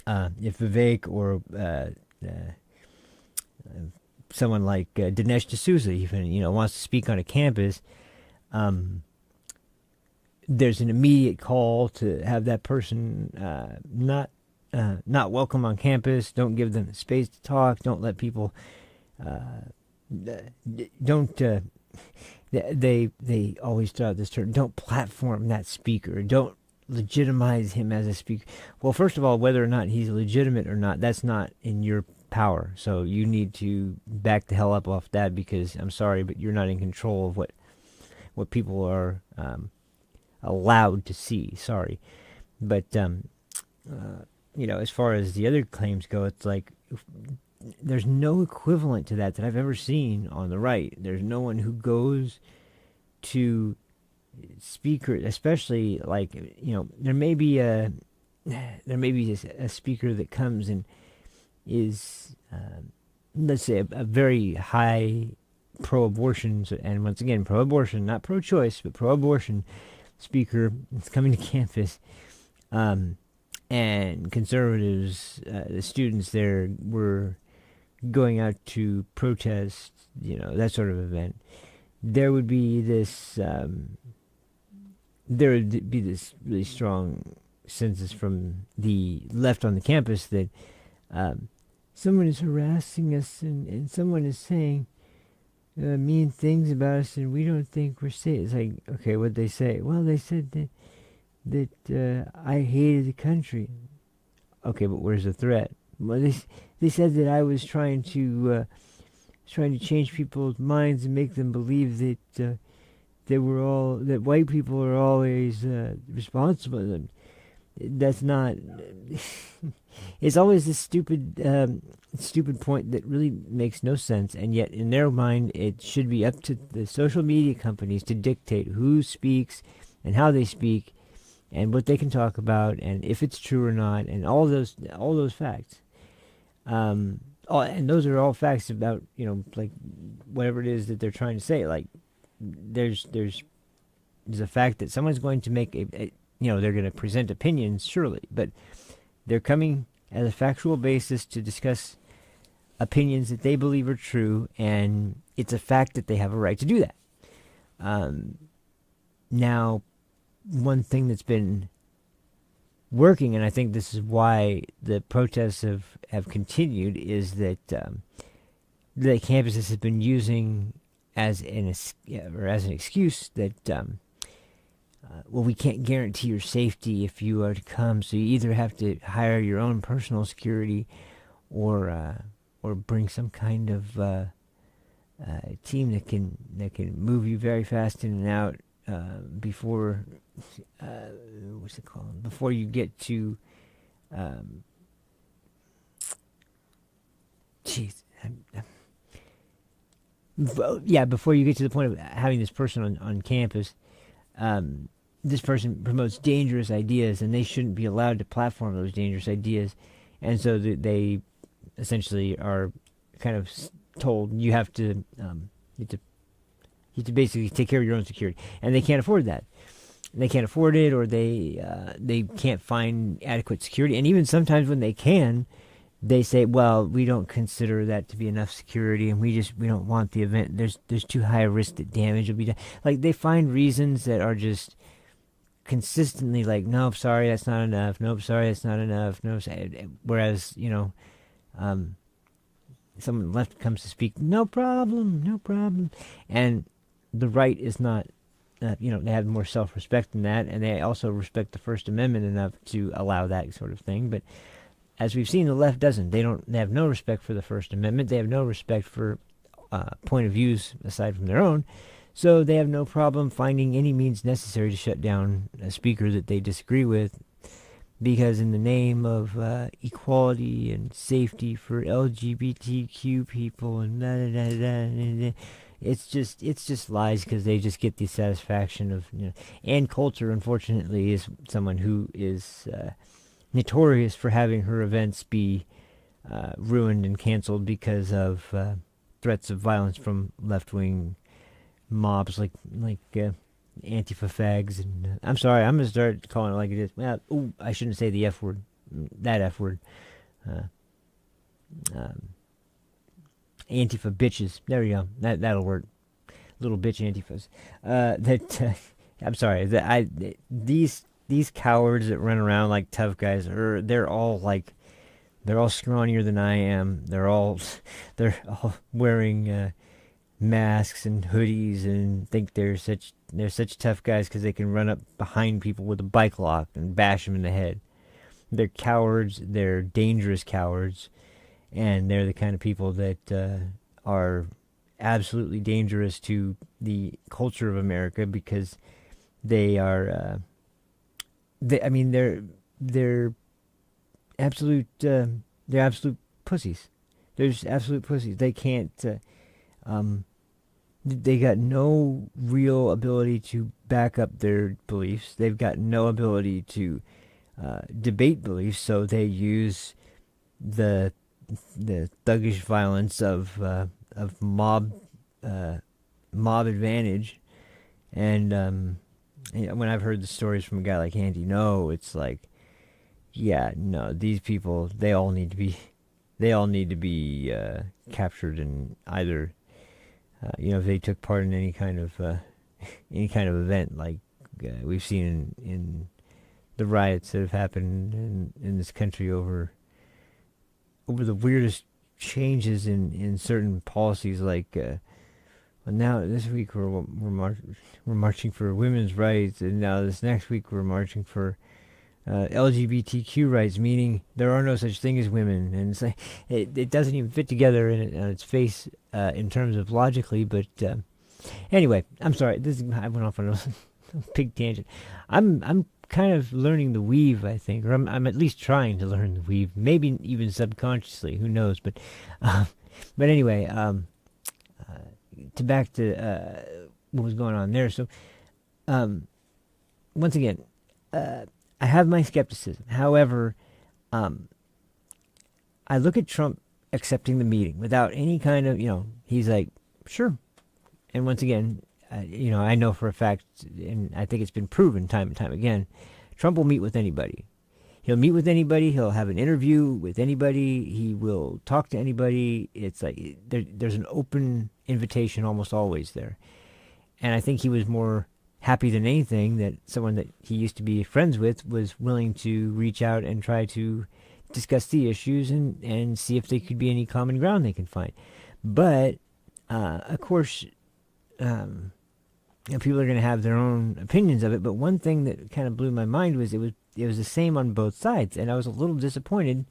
Vivek or someone like Dinesh D'Souza even wants to speak on a campus, there's an immediate call to have that person not welcome on campus. Don't give them space to talk. Don't let people. They always throw out this term. Don't platform that speaker. Don't legitimize him as a speaker. Well, first of all, whether or not he's legitimate or not, that's not in your power. So you need to back the hell up off that, because I'm sorry, but you're not in control of what people are allowed to see. Sorry, but as far as the other claims go, it's like there's no equivalent to that I've ever seen on the right. There's no one who goes to speaker, especially there may be a speaker that comes and is let's say a very high pro-abortion, and once again pro-abortion, not pro-choice, but pro-abortion speaker is coming to campus, and conservatives, the students there were going out to protest, that sort of event. There would be this really strong sense from the left on the campus that someone is harassing us, and someone is saying mean things about us, and we don't think we're safe. It's like, okay, what'd they say? Well, they said that I hated the country. Okay, but where's the threat? Well, they said that I was trying to change people's minds and make them believe that that white people are always responsible. That's not. It's always this stupid point that really makes no sense, and yet in their mind it should be up to the social media companies to dictate who speaks and how they speak and what they can talk about and if it's true or not, and all those facts. And those are all facts about like whatever it is that they're trying to say. Like there's a fact that someone's going to make they're going to present opinions, surely, but they're coming as a factual basis to discuss opinions that they believe are true, and it's a fact that they have a right to do that. Now, one thing that's been working, and I think this is why the protests have continued, is that the campuses have been using as an excuse that well, we can't guarantee your safety if you are to come, so you either have to hire your own personal security or bring some kind of team that can move you very fast in and out before what's it called? Before you get to before you get to the point of having this person on campus. This person promotes dangerous ideas, and they shouldn't be allowed to platform those dangerous ideas. And so they essentially are kind of told you have to basically take care of your own security, and they can't afford that. They can't afford it, or they can't find adequate security. And even sometimes when they can, they say, well, we don't consider that to be enough security, and we don't want the event. There's too high a risk that damage will be done. Like, they find reasons that are just consistently like, nope, sorry, that's not enough. Nope, sorry, that's not enough. No, whereas someone left comes to speak, no problem, and the right is not they have more self-respect than that, and they also respect the First Amendment enough to allow that sort of thing. But as we've seen, the left doesn't. They have no respect for the First Amendment. They have no respect for point of views aside from their own. So they have no problem finding any means necessary to shut down a speaker that they disagree with, because in the name of equality and safety for LGBTQ people and blah, blah, blah, blah, it's just lies, because they just get the satisfaction of, Ann Coulter, unfortunately, is someone who is notorious for having her events be ruined and canceled because of threats of violence from left-wing mobs like Antifa fags. And I'm sorry, I'm gonna start calling it like it is. Well, I shouldn't say the F word, that F word. Antifa bitches. There you go. That'll work. Little bitch Antifas. I'm sorry. These cowards that run around like tough guys they're all scrawnier than I am. They're all wearing masks and hoodies and think they're such tough guys because they can run up behind people with a bike lock and bash them in the head. They're cowards. They're dangerous cowards. And they're the kind of people that are absolutely dangerous to the culture of America, because they are, they're absolute pussies. They're just absolute pussies. They can't, they got no real ability to back up their beliefs. They've got no ability to debate beliefs, so they use the thuggish violence of mob advantage. And when I've heard the stories from a guy like Andy Ngo, it's like, yeah, no, these people, they all need to be captured, and either if they took part in any kind of event like we've seen in the riots that have happened in this country over the weirdest changes in certain policies, like now this week we're marching for women's rights, and now this next week we're marching for LGBTQ rights, meaning there are no such thing as women, and it's like it doesn't even fit together on its face in terms of logically. But anyway, I'm sorry. I went off on a big tangent. I'm kind of learning the weave, I think, or I'm at least trying to learn the weave, maybe even subconsciously, who knows. But anyway, back to what was going on there. So once again, I have my skepticism. However, I look at Trump accepting the meeting without any kind of, he's like, sure. And once again, I know for a fact, and I think it's been proven time and time again, Trump will meet with anybody. He'll meet with anybody. He'll have an interview with anybody. He will talk to anybody. It's like there's an open invitation almost always there. And I think he was more happy than anything that someone that he used to be friends with was willing to reach out and try to discuss the issues and see if there could be any common ground they can find. But, of course, people are going to have their own opinions of it. But one thing that kind of blew my mind was it was the same on both sides. And I was a little disappointed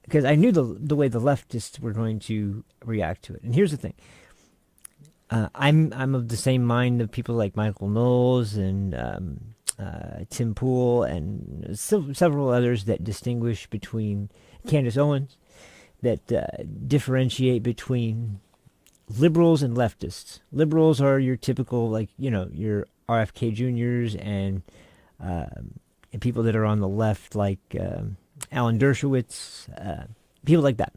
because I knew the way the leftists were going to react to it. And here's the thing. I'm of the same mind of people like Michael Knowles and Tim Pool and several others that distinguish between Candace Owens, that differentiate between liberals and leftists. Liberals are your typical, your RFK Juniors and people that are on the left, like Alan Dershowitz, people like that.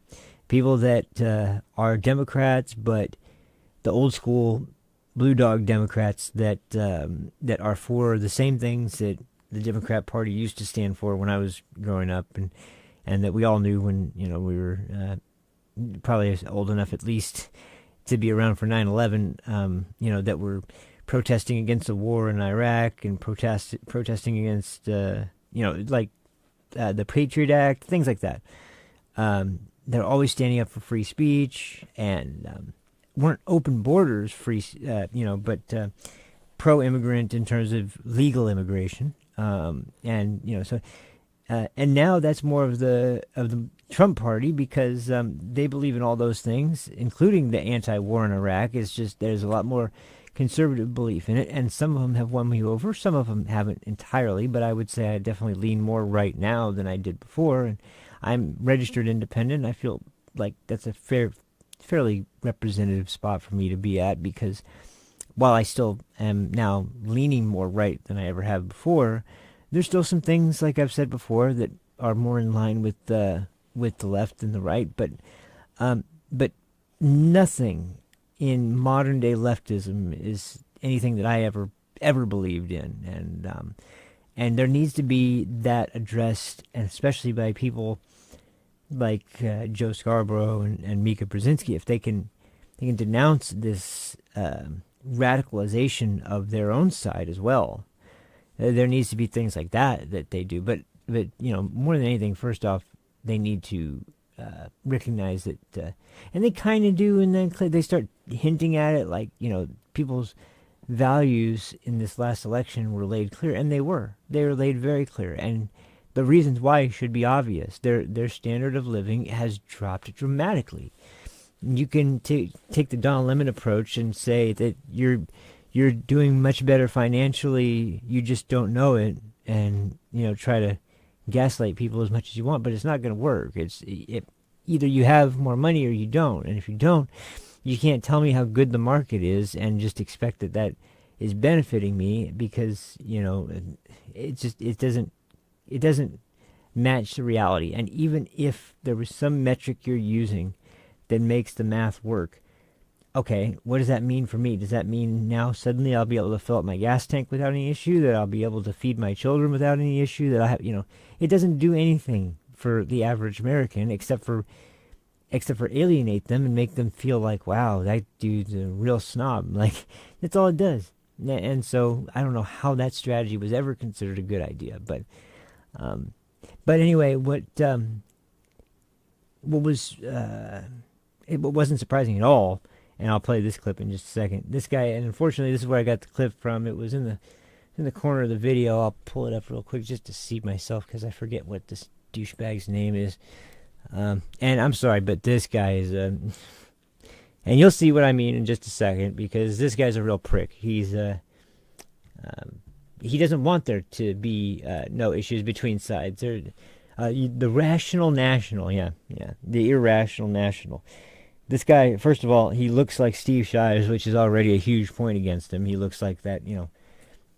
People that are Democrats, but the old school blue dog Democrats that are for the same things that the Democrat Party used to stand for when I was growing up, and that we all knew when we were probably old enough at least to be around for 9/11. That were protesting against the war in Iraq and protesting against the Patriot Act, things like that. They're always standing up for free speech and weren't open borders free, but pro-immigrant in terms of legal immigration, and so and now that's more of the Trump party, because they believe in all those things, including the anti-war in Iraq. It's just there's a lot more conservative belief in it, and some of them have won me over. Some of them haven't entirely, but I would say I definitely lean more right now than I did before. And I'm registered independent. I feel like that's a fairly representative spot for me to be at, because while I still am now leaning more right than I ever have before, there's still some things, like I've said before, that are more in line with the left than the right. But nothing in modern day leftism is anything that I ever believed in, and there needs to be that addressed, and especially by people like Joe Scarborough and Mika Brzezinski. If they can denounce this radicalization of their own side as well. There needs to be things like that they do. But more than anything, first off, they need to recognize that, and they kind of do, and then they start hinting at it, like, people's values in this last election were laid clear, and they were laid very clear, and the reasons why should be obvious. Their standard of living has dropped dramatically. You can take the Don Lemon approach and say that you're doing much better financially, you just don't know it, and try to gaslight people as much as you want, but it's not going to work. Either you have more money or you don't, and if you don't, you can't tell me how good the market is and just expect that is benefiting me, because it doesn't match the reality. And even if there was some metric you're using that makes the math work, okay, what does that mean for me? Does that mean now suddenly I'll be able to fill up my gas tank without any issue, that I'll be able to feed my children without any issue, that I have, it doesn't do anything for the average American except for alienate them and make them feel like, wow, that dude's a real snob. Like, that's all it does. And so I don't know how that strategy was ever considered a good idea, but anyway, what wasn't surprising at all, and I'll play this clip in just a second. This guy, and unfortunately this is where I got the clip from. It was in the corner of the video. I'll pull it up real quick just to see myself, because I forget what this douchebag's name is. And I'm sorry, but this guy is and you'll see what I mean in just a second, because this guy's a real prick. He doesn't want there to be no issues between sides. The rational national, the irrational national. This guy, first of all, he looks like Steve Shives, which is already a huge point against him. He looks like that,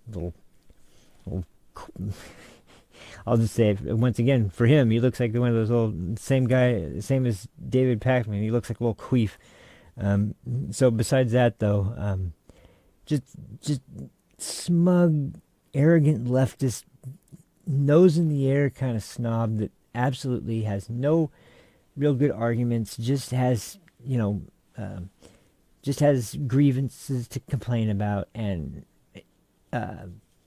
little I'll just say it once again, for him, he looks like one of those old, same as David Pakman. He looks like a little queef. So besides that, though, just smug, arrogant leftist, nose in the air kind of snob that absolutely has no real good arguments, just has grievances to complain about, and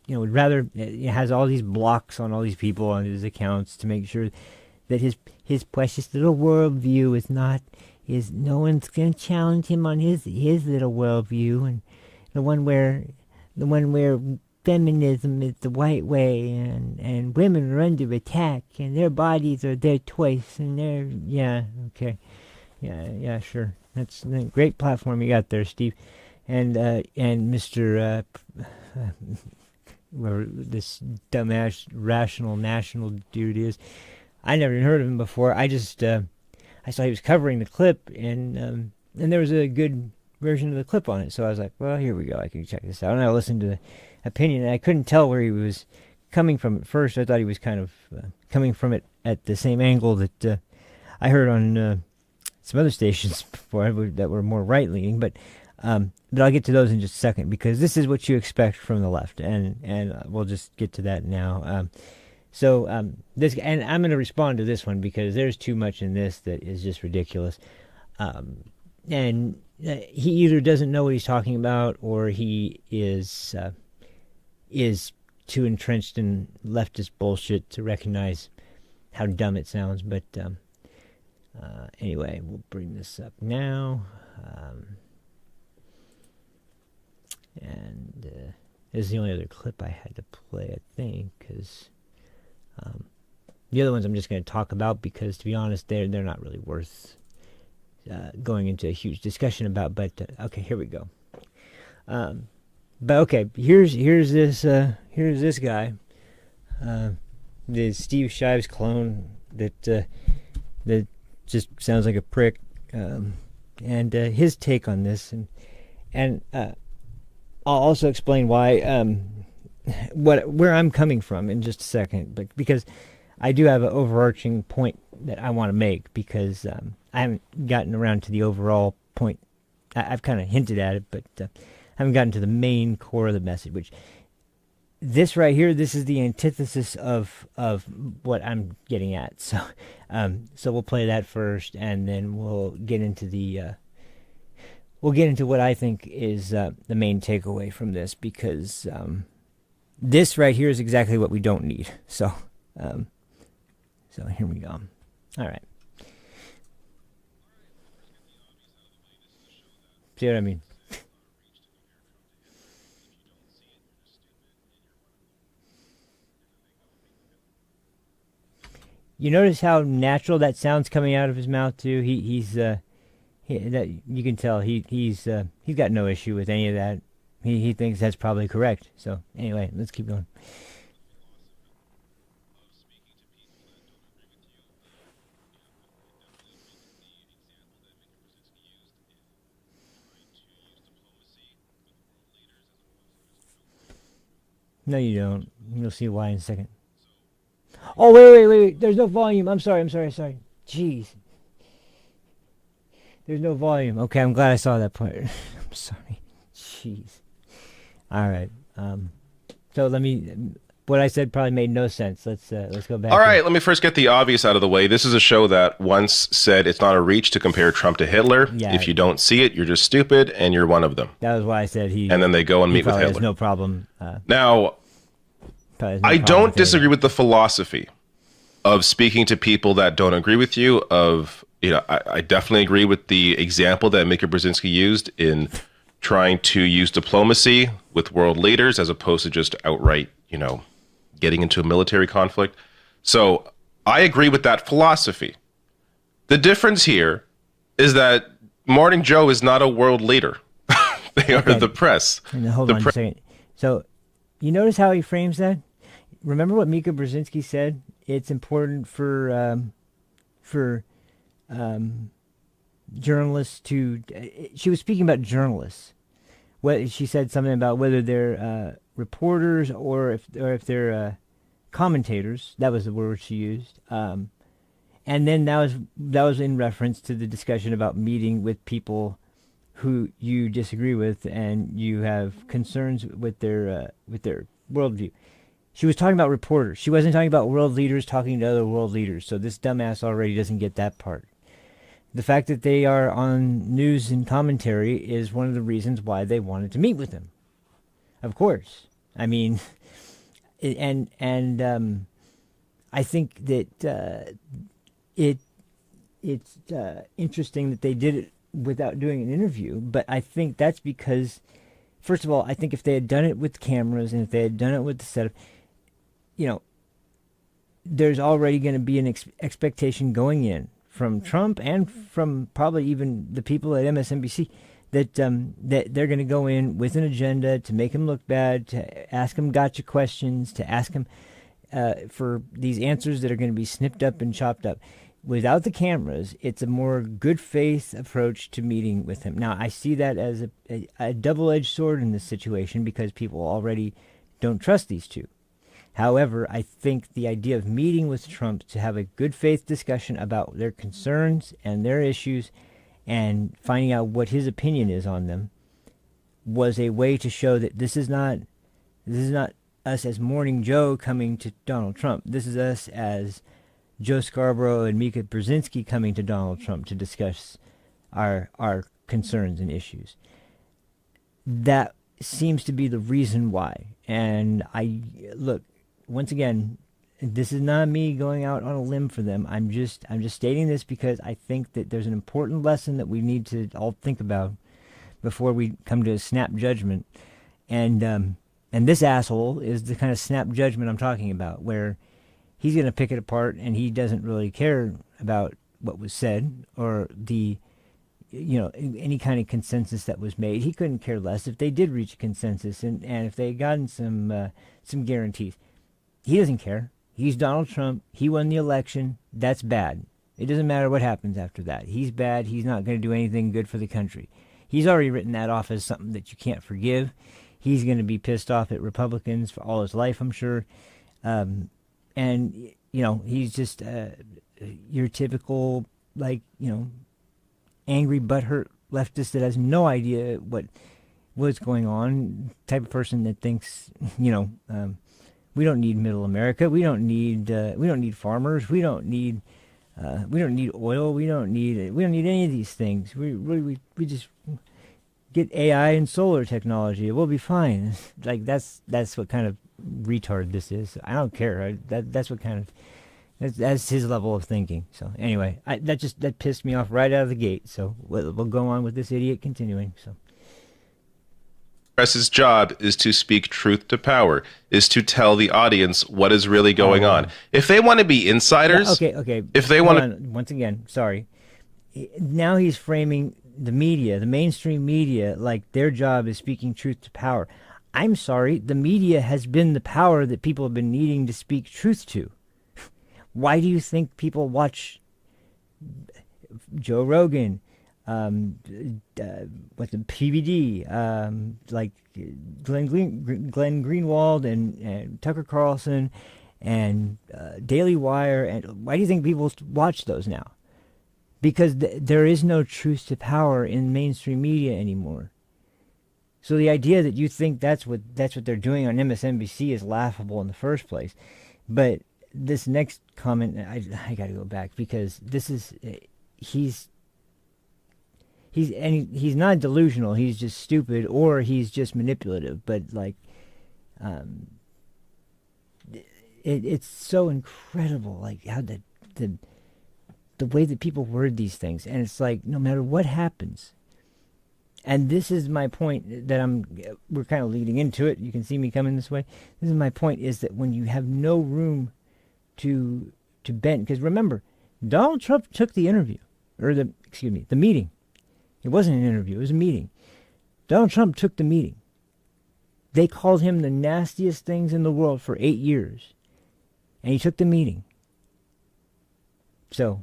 would rather, has all these blocks on all these people on his accounts to make sure that his precious little worldview is no one's going to challenge him on his little worldview, and the one where feminism is the white way, and women are under attack, and their bodies are their toys, and sure, that's a great platform you got there, Steve, and Mr. Whoever this dumbass rational national dude is. I never even heard of him before. I just I saw he was covering the clip, and there was a good version of the clip on it, so I was like, well, here we go, I can check this out. And I listened to the opinion, and I couldn't tell where he was coming from at first. I thought he was kind of coming from it at the same angle that I heard on some other stations before that were more right-leaning, but I'll get to those in just a second, because this is what you expect from the left, and we'll just get to that now. This, and I'm going to respond to this one because there's too much in this that is just ridiculous, and he either doesn't know what he's talking about, or he is too entrenched in leftist bullshit to recognize how dumb it sounds. But anyway, we'll bring this up now. And This is the only other clip I had to play, I think, because the other ones I'm just going to talk about because, to be honest, they're not really worth going into a huge discussion about. But okay, here we go. But okay, here's this guy, the Steve Shives clone that just sounds like a prick, and his take on this, and I'll also explain why where I'm coming from in just a second, but because I do have an overarching point that I want to make, because I haven't gotten around to the overall point. I've kind of hinted at it, but I haven't gotten to the main core of the message, which this right here, this is the antithesis of what I'm getting at. So so we'll play that first, and then we'll get into what I think is the main takeaway from this, because this right here is exactly what we don't need. So so here we go. All right. See what I mean? You notice how natural that sounds coming out of his mouth too. That you can tell he's got no issue with any of that. He thinks that's probably correct. So anyway, let's keep going. No, you don't. You'll see why in a second. Oh, wait. There's no volume. I'm sorry. Jeez. There's no volume. Okay, I'm glad I saw that part. I'm sorry. Jeez. All right. So what I said probably made no sense. Let's go back. All right, let me first get the obvious out of the way. This is a show that once said it's not a reach to compare Trump to Hitler. Yeah. If you don't see it, you're just stupid, and you're one of them. That was why I said he. And then they go and meet with Hitler. Hitler. No problem. Now, I don't disagree with the philosophy of speaking to people that don't agree with you. I definitely agree with the example that Mika Brzezinski used in trying to use diplomacy with world leaders as opposed to just outright, getting into a military conflict. So I agree with that philosophy. The difference here is that Morning Joe is not a world leader. They are the press. Hold on a second. So you notice how he frames that? Remember what Mika Brzezinski said? It's important for journalists to. She was speaking about journalists. She said something about whether they're reporters or if they're commentators. That was the word she used. And then that was in reference to the discussion about meeting with people who you disagree with and you have concerns with their worldview. She was talking about reporters. She wasn't talking about world leaders talking to other world leaders. So this dumbass already doesn't get that part. The fact that they are on news and commentary is one of the reasons why they wanted to meet with him. Of course. I mean, and I think that it's interesting that they did it without doing an interview, but I think that's because, first of all, I think if they had done it with cameras and if they had done it with the setup, there's already going to be an expectation going in from Trump and from probably even the people at MSNBC that they're going to go in with an agenda to make him look bad, to ask him gotcha questions, to ask him for these answers that are going to be snipped up and chopped up. Without the cameras, it's a more good faith approach to meeting with him. Now, I see that as a double-edged sword in this situation because people already don't trust these two. However, I think the idea of meeting with Trump to have a good faith discussion about their concerns and their issues and finding out what his opinion is on them was a way to show that this is not us as Morning Joe coming to Donald Trump. This is us as Joe Scarborough and Mika Brzezinski coming to Donald Trump to discuss our concerns and issues. That seems to be the reason why. And look, once again, this is not me going out on a limb for them. I'm just stating this because I think that there's an important lesson that we need to all think about before we come to a snap judgment. And And this asshole is the kind of snap judgment I'm talking about, where he's going to pick it apart and he doesn't really care about what was said or any kind of consensus that was made. He couldn't care less if they did reach a consensus and if they had gotten some guarantees. He doesn't care. He's Donald Trump. He won the election. That's bad. It doesn't matter what happens after that. He's bad. He's not going to do anything good for the country. He's already written that off as something that you can't forgive. He's going to be pissed off at Republicans for all his life, I'm sure. And, he's just your typical, angry, butthurt leftist that has no idea what's going on, type of person that thinks, we don't need middle America. We don't need farmers. We don't need oil. We don't need any of these things. We just get AI and solar technology. We'll be fine. That's what kind of retard this is. I don't care. That's what kind of that's his level of thinking. So anyway, that pissed me off right out of the gate. So we'll go on with this idiot continuing. So. Press's job is to speak truth to power, is to tell the audience what is really going on. If they want to be insiders, okay. If they want to, once again, sorry. Now he's framing the media, the mainstream media, like their job is speaking truth to power. I'm sorry, the media has been the power that people have been needing to speak truth to. Why do you think people watch Joe Rogan? What's the PBD, like Glenn Greenwald and Tucker Carlson and Daily Wire, and why do you think people watch those now? Because there is no truth to power in mainstream media anymore. So the idea that you think that's what they're doing on MSNBC is laughable in the first place. But this next comment, I got to go back because this is he's not delusional. He's just stupid, or he's just manipulative. But it's so incredible, like how the way that people word these things, and it's like no matter what happens. And this is my point that we're kind of leading into it. You can see me coming this way. This is my point: is that when you have no room to bend, because remember, Donald Trump took the interview or the meeting. It wasn't an interview, it was a meeting. Donald Trump took the meeting. They called him the nastiest things in the world for 8 years. And he took the meeting. So,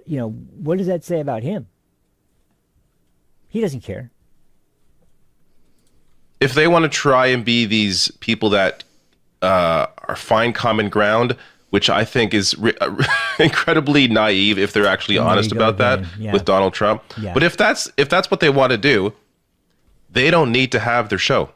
what does that say about him? He doesn't care. If they want to try and be these people that find common ground, which I think is incredibly naive if they're actually honest about that with Donald Trump. Yeah. But if that's what they want to do, they don't need to have their show.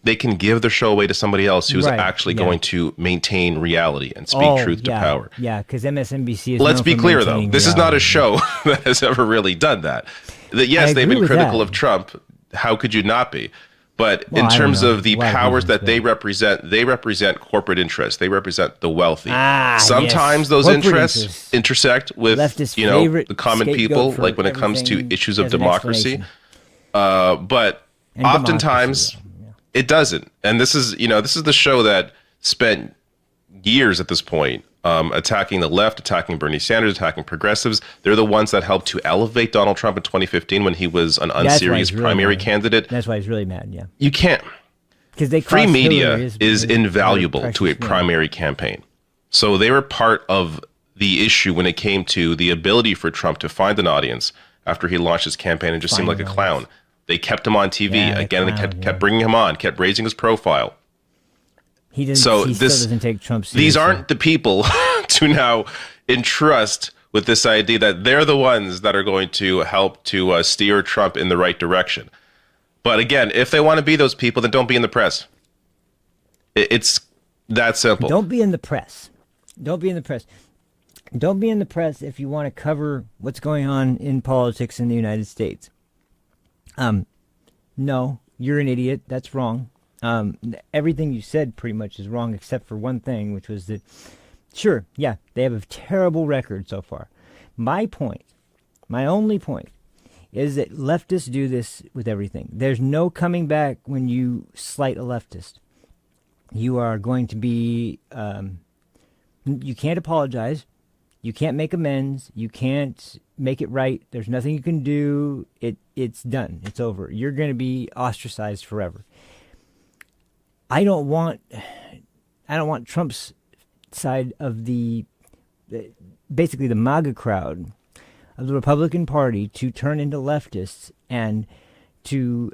They can give their show away to somebody else who's actually going to maintain reality and speak truth to power. Yeah, because MSNBC is. Let's be clear, though. This is not a show that has ever really done that. Yes, they've been critical of Trump. How could you not be? But in terms of the powers that they represent corporate interests. They represent the wealthy. Sometimes those interests intersect with the common people, like when it comes to issues of democracy. But oftentimes it doesn't. And this is the show that spent years at this point attacking the left, attacking Bernie Sanders, attacking progressives. They're the ones that helped to elevate Donald Trump in 2015 when he was an unserious primary candidate. That's why he's really mad, yeah. You can't. Free media is invaluable to a primary campaign. So they were part of the issue when it came to the ability for Trump to find an audience after he launched his campaign and just seemed like a clown. They kept him on TV again, and they kept bringing him on, kept raising his profile. He still doesn't take Trump seriously. These aren't the people to now entrust with this idea that they're the ones that are going to help to steer Trump in the right direction. But again, if they want to be those people, then don't be in the press. It's that simple. Don't be in the press. Don't be in the press. Don't be in the press if you want to cover what's going on in politics in the United States. No, you're an idiot. That's wrong. Everything you said pretty much is wrong except for one thing, which was that, sure, yeah, they have a terrible record so far. My only point, is that leftists do this with everything. There's no coming back when you slight a leftist. you are going to be, you can't apologize. You can't make amends. You can't make it right. There's nothing you can do. It's done. It's over. You're going to be ostracized forever. I don't want Trump's side of basically the MAGA crowd of the Republican Party to turn into leftists and to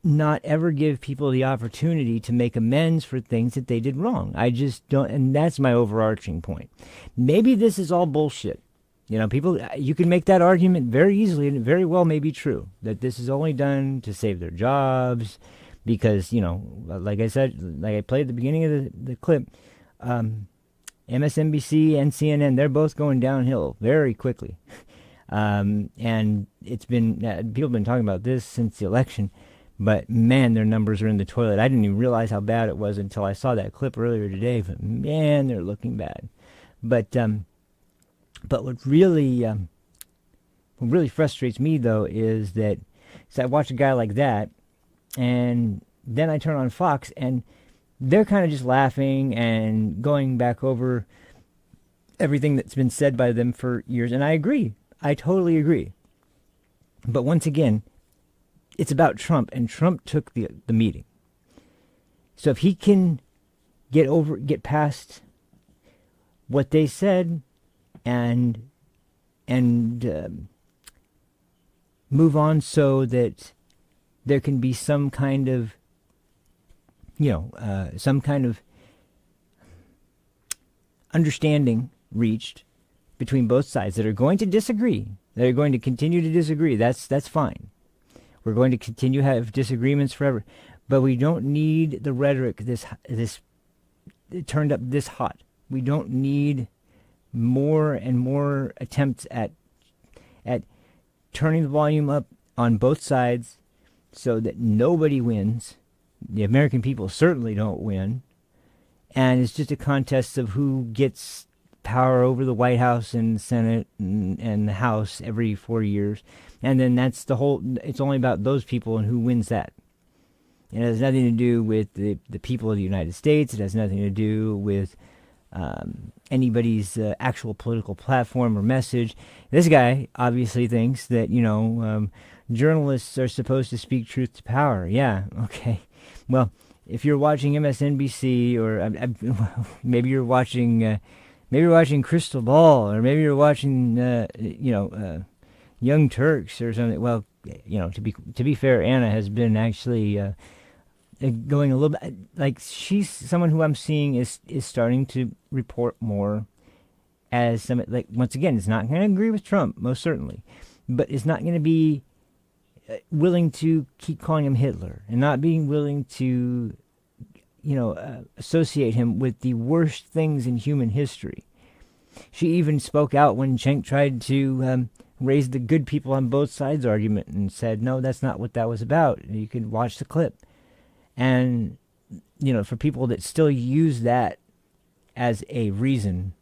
not ever give people the opportunity to make amends for things that they did wrong. I just don't, and that's my overarching point. Maybe this is all bullshit. You know, people, you can make that argument very easily, and it very well may be true, that this is only done to save their jobs, because, you know, like I said, like I played at the beginning of the clip, MSNBC and CNN, they're both going downhill very quickly. And it's been, people have been talking about this since the election. But, man, their numbers are in the toilet. I didn't even realize how bad it was until I saw that clip earlier today. But, man, they're looking bad. But what really frustrates me, though, is that I watch a guy like that, and then I turn on Fox, and they're kind of just laughing and going back over everything that's been said by them for years. And I agree. I totally agree. But once again, it's about Trump, and Trump took the meeting. So if he can get past what they said and move on, so that there can be some kind of, some kind of understanding reached between both sides that are going to disagree, that are going to continue to disagree. That's fine. We're going to continue to have disagreements forever, but we don't need the rhetoric this turned up this hot. We don't need more and more attempts at turning the volume up on both sides so that nobody wins. The American people certainly don't win, and it's just a contest of who gets power over the White House and the Senate and the House every 4 years. And then that's it's only about those people and who wins that. It has nothing to do with the people of the United States. It has nothing to do with anybody's actual political platform or message. This guy obviously thinks that, journalists are supposed to speak truth to power. Yeah, okay. Well, if you're watching MSNBC, or maybe you're watching Crystal Ball, or maybe you're watching, Young Turks or something. Well, to be fair, Anna has been actually going a little bit, like, she's someone who I'm seeing is starting to report more as some, like, once again, it's not going to agree with Trump, most certainly, but it's not going to be willing to keep calling him Hitler, and not being willing to, associate him with the worst things in human history. She even spoke out when Cenk tried to raise the good people on both sides argument and said, no, that's not what that was about. You can watch the clip. And, for people that still use that as a reason,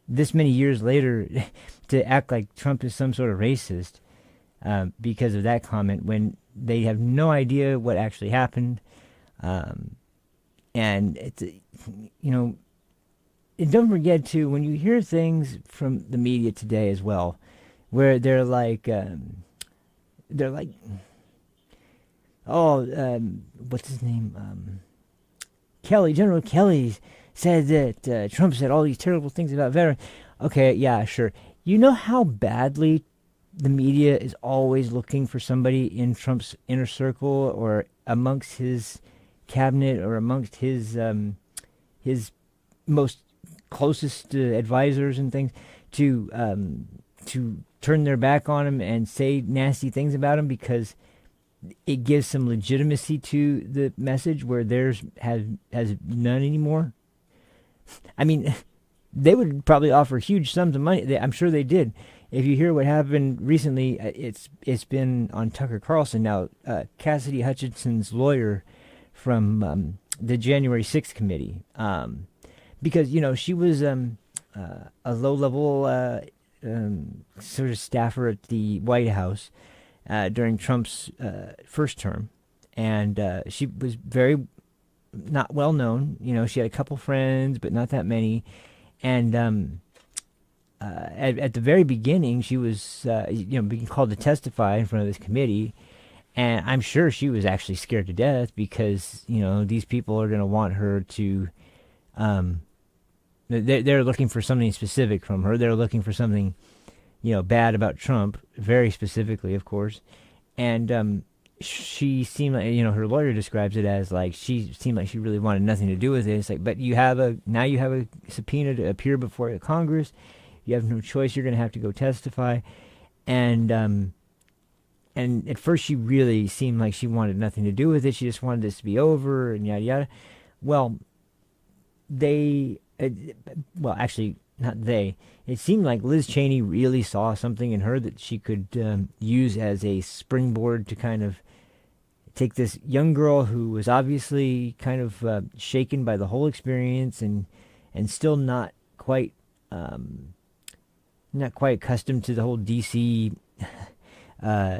this many years later, to act like Trump is some sort of racist because of that comment, when they have no idea what actually happened. And it's, and don't forget, too, when you hear things from the media today as well, where they're like, what's his name? General Kelly said that Trump said all these terrible things about veterans. Okay, yeah, sure. You know how badly the media is always looking for somebody in Trump's inner circle, or amongst his cabinet, or amongst his most closest advisors and things, to turn their back on him and say nasty things about him, because it gives some legitimacy to the message where theirs has none anymore. I mean, they would probably offer huge sums of money. I'm sure they did. If you hear what happened recently, it's been on Tucker Carlson now. Cassidy Hutchinson's lawyer from the January 6th committee, because she was a low-level sort of staffer at the White House during Trump's first term, and she was very not well known. You know, she had a couple friends, but not that many. And at the very beginning, she was being called to testify in front of this committee. And I'm sure she was actually scared to death because, these people are going to want her to, they're looking for something specific from her. They're looking for something, bad about Trump, very specifically, of course. And she seemed like, her lawyer describes it as like, she seemed like she really wanted nothing to do with it. It's like, but now you have a subpoena to appear before Congress. You have no choice. You're going to have to go testify. And at first she really seemed like she wanted nothing to do with it. She just wanted this to be over and yada, yada. Well, actually, not they. It seemed like Liz Cheney really saw something in her that she could use as a springboard to kind of take this young girl who was obviously kind of shaken by the whole experience and still not quite accustomed to the whole DC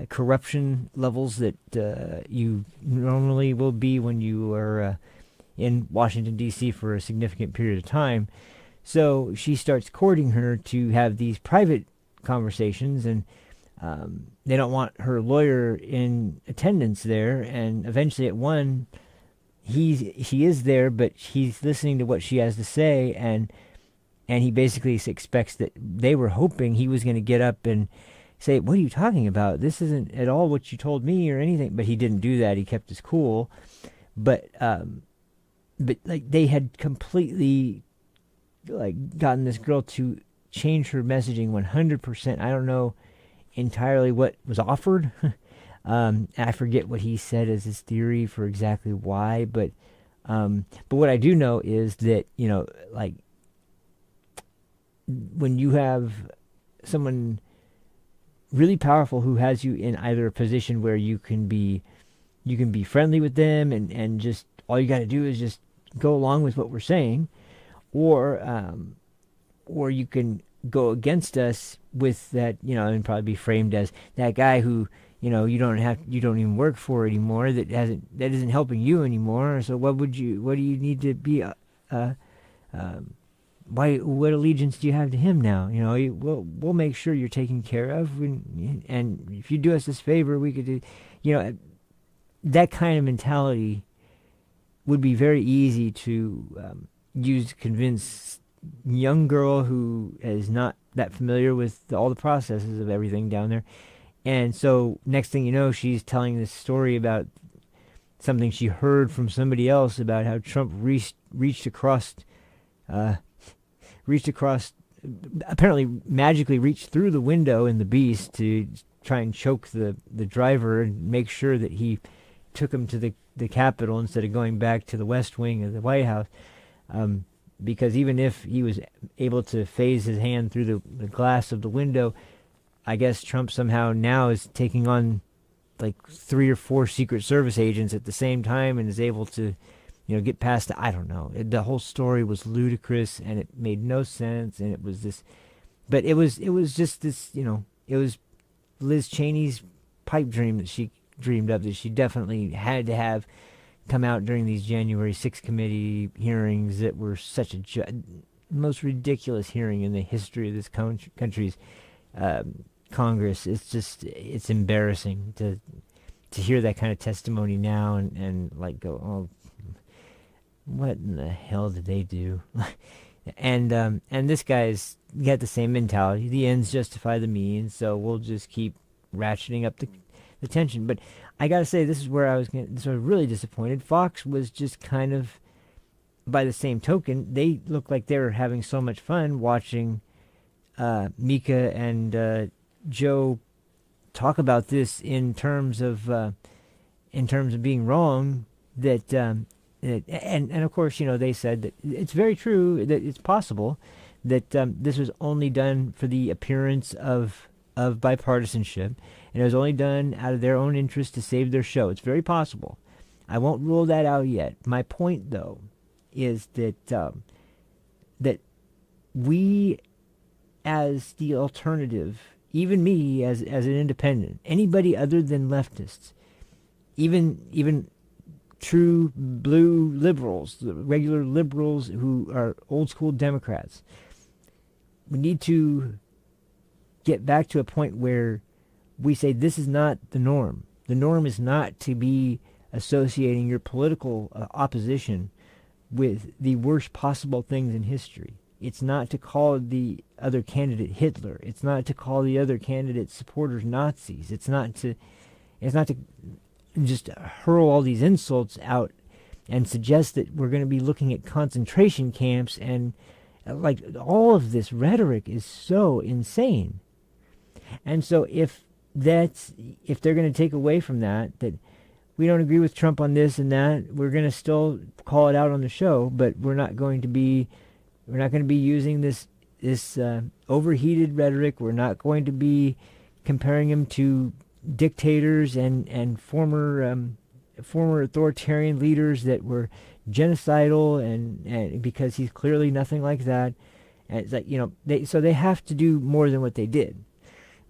corruption levels that you normally will be when you are in Washington, D.C. for a significant period of time. So she starts courting her to have these private conversations, and they don't want her lawyer in attendance there. And eventually at one, he is there, but he's listening to what she has to say, and he basically expects that they were hoping he was going to get up and say, "What are you talking about? This isn't at all what you told me or anything." But he didn't do that. He kept his cool. But like they had completely like gotten this girl to change her messaging 100%. I don't know entirely what was offered. I forget what he said as his theory for exactly why. But what I do know is that like when you have someone really powerful who has you in either a position where you can be friendly with them and just all you got to do is just go along with what we're saying, or you can go against us with that, and probably be framed as that guy who you don't even work for anymore, that isn't helping you anymore. So what do you need to be what allegiance do you have to him now? We'll make sure you're taken care of, and if you do us this favor, we could do, that kind of mentality would be very easy to use to convince young girl who is not that familiar with all the processes of everything down there. And so next thing you know, she's telling this story about something she heard from somebody else about how Trump reached across, apparently magically reached through the window in the Beast to try and choke the driver and make sure that he took him to the Capitol instead of going back to the West Wing of the White House. Because even if he was able to phase his hand through the glass of the window, I guess Trump somehow now is taking on like 3 or 4 Secret Service agents at the same time and is able to get past the, I don't know. The whole story was ludicrous and it made no sense, and it was this, but it was just this, it was Liz Cheney's pipe dream that she dreamed up, that she definitely had to have come out during these January 6th committee hearings that were such a most ridiculous hearing in the history of this country's Congress. It's embarrassing to hear that kind of testimony now and like go, oh, what in the hell did they do? And this guy's got the same mentality. The ends justify the means, so we'll just keep ratcheting up the tension. But I gotta say, this is where I was really disappointed. Fox was just kind of, by the same token, they looked like they were having so much fun watching Mika and Joe talk about this in terms of being wrong. That and of course, they said that it's very true that it's possible that this was only done for the appearance of bipartisanship, and it was only done out of their own interest to save their show. It's very possible. I won't rule that out yet. My point, though, is that that we, as the alternative, even me as an independent, anybody other than leftists, even true blue liberals, the regular liberals who are old school Democrats. We need to get back to a point where we say this is not the norm. The norm is not to be associating your political opposition with the worst possible things in history. It's not to call the other candidate Hitler. It's not to call the other candidate's supporters Nazis. It's not to just hurl all these insults out and suggest that we're going to be looking at concentration camps, and like all of this rhetoric is so insane. And so if they're going to take away from that we don't agree with Trump on this and that, we're going to still call it out on the show, but we're not going to be using this overheated rhetoric. We're not going to be comparing him to dictators and former authoritarian leaders that were genocidal, and because he's clearly nothing like that. And it's like, they have to do more than what they did.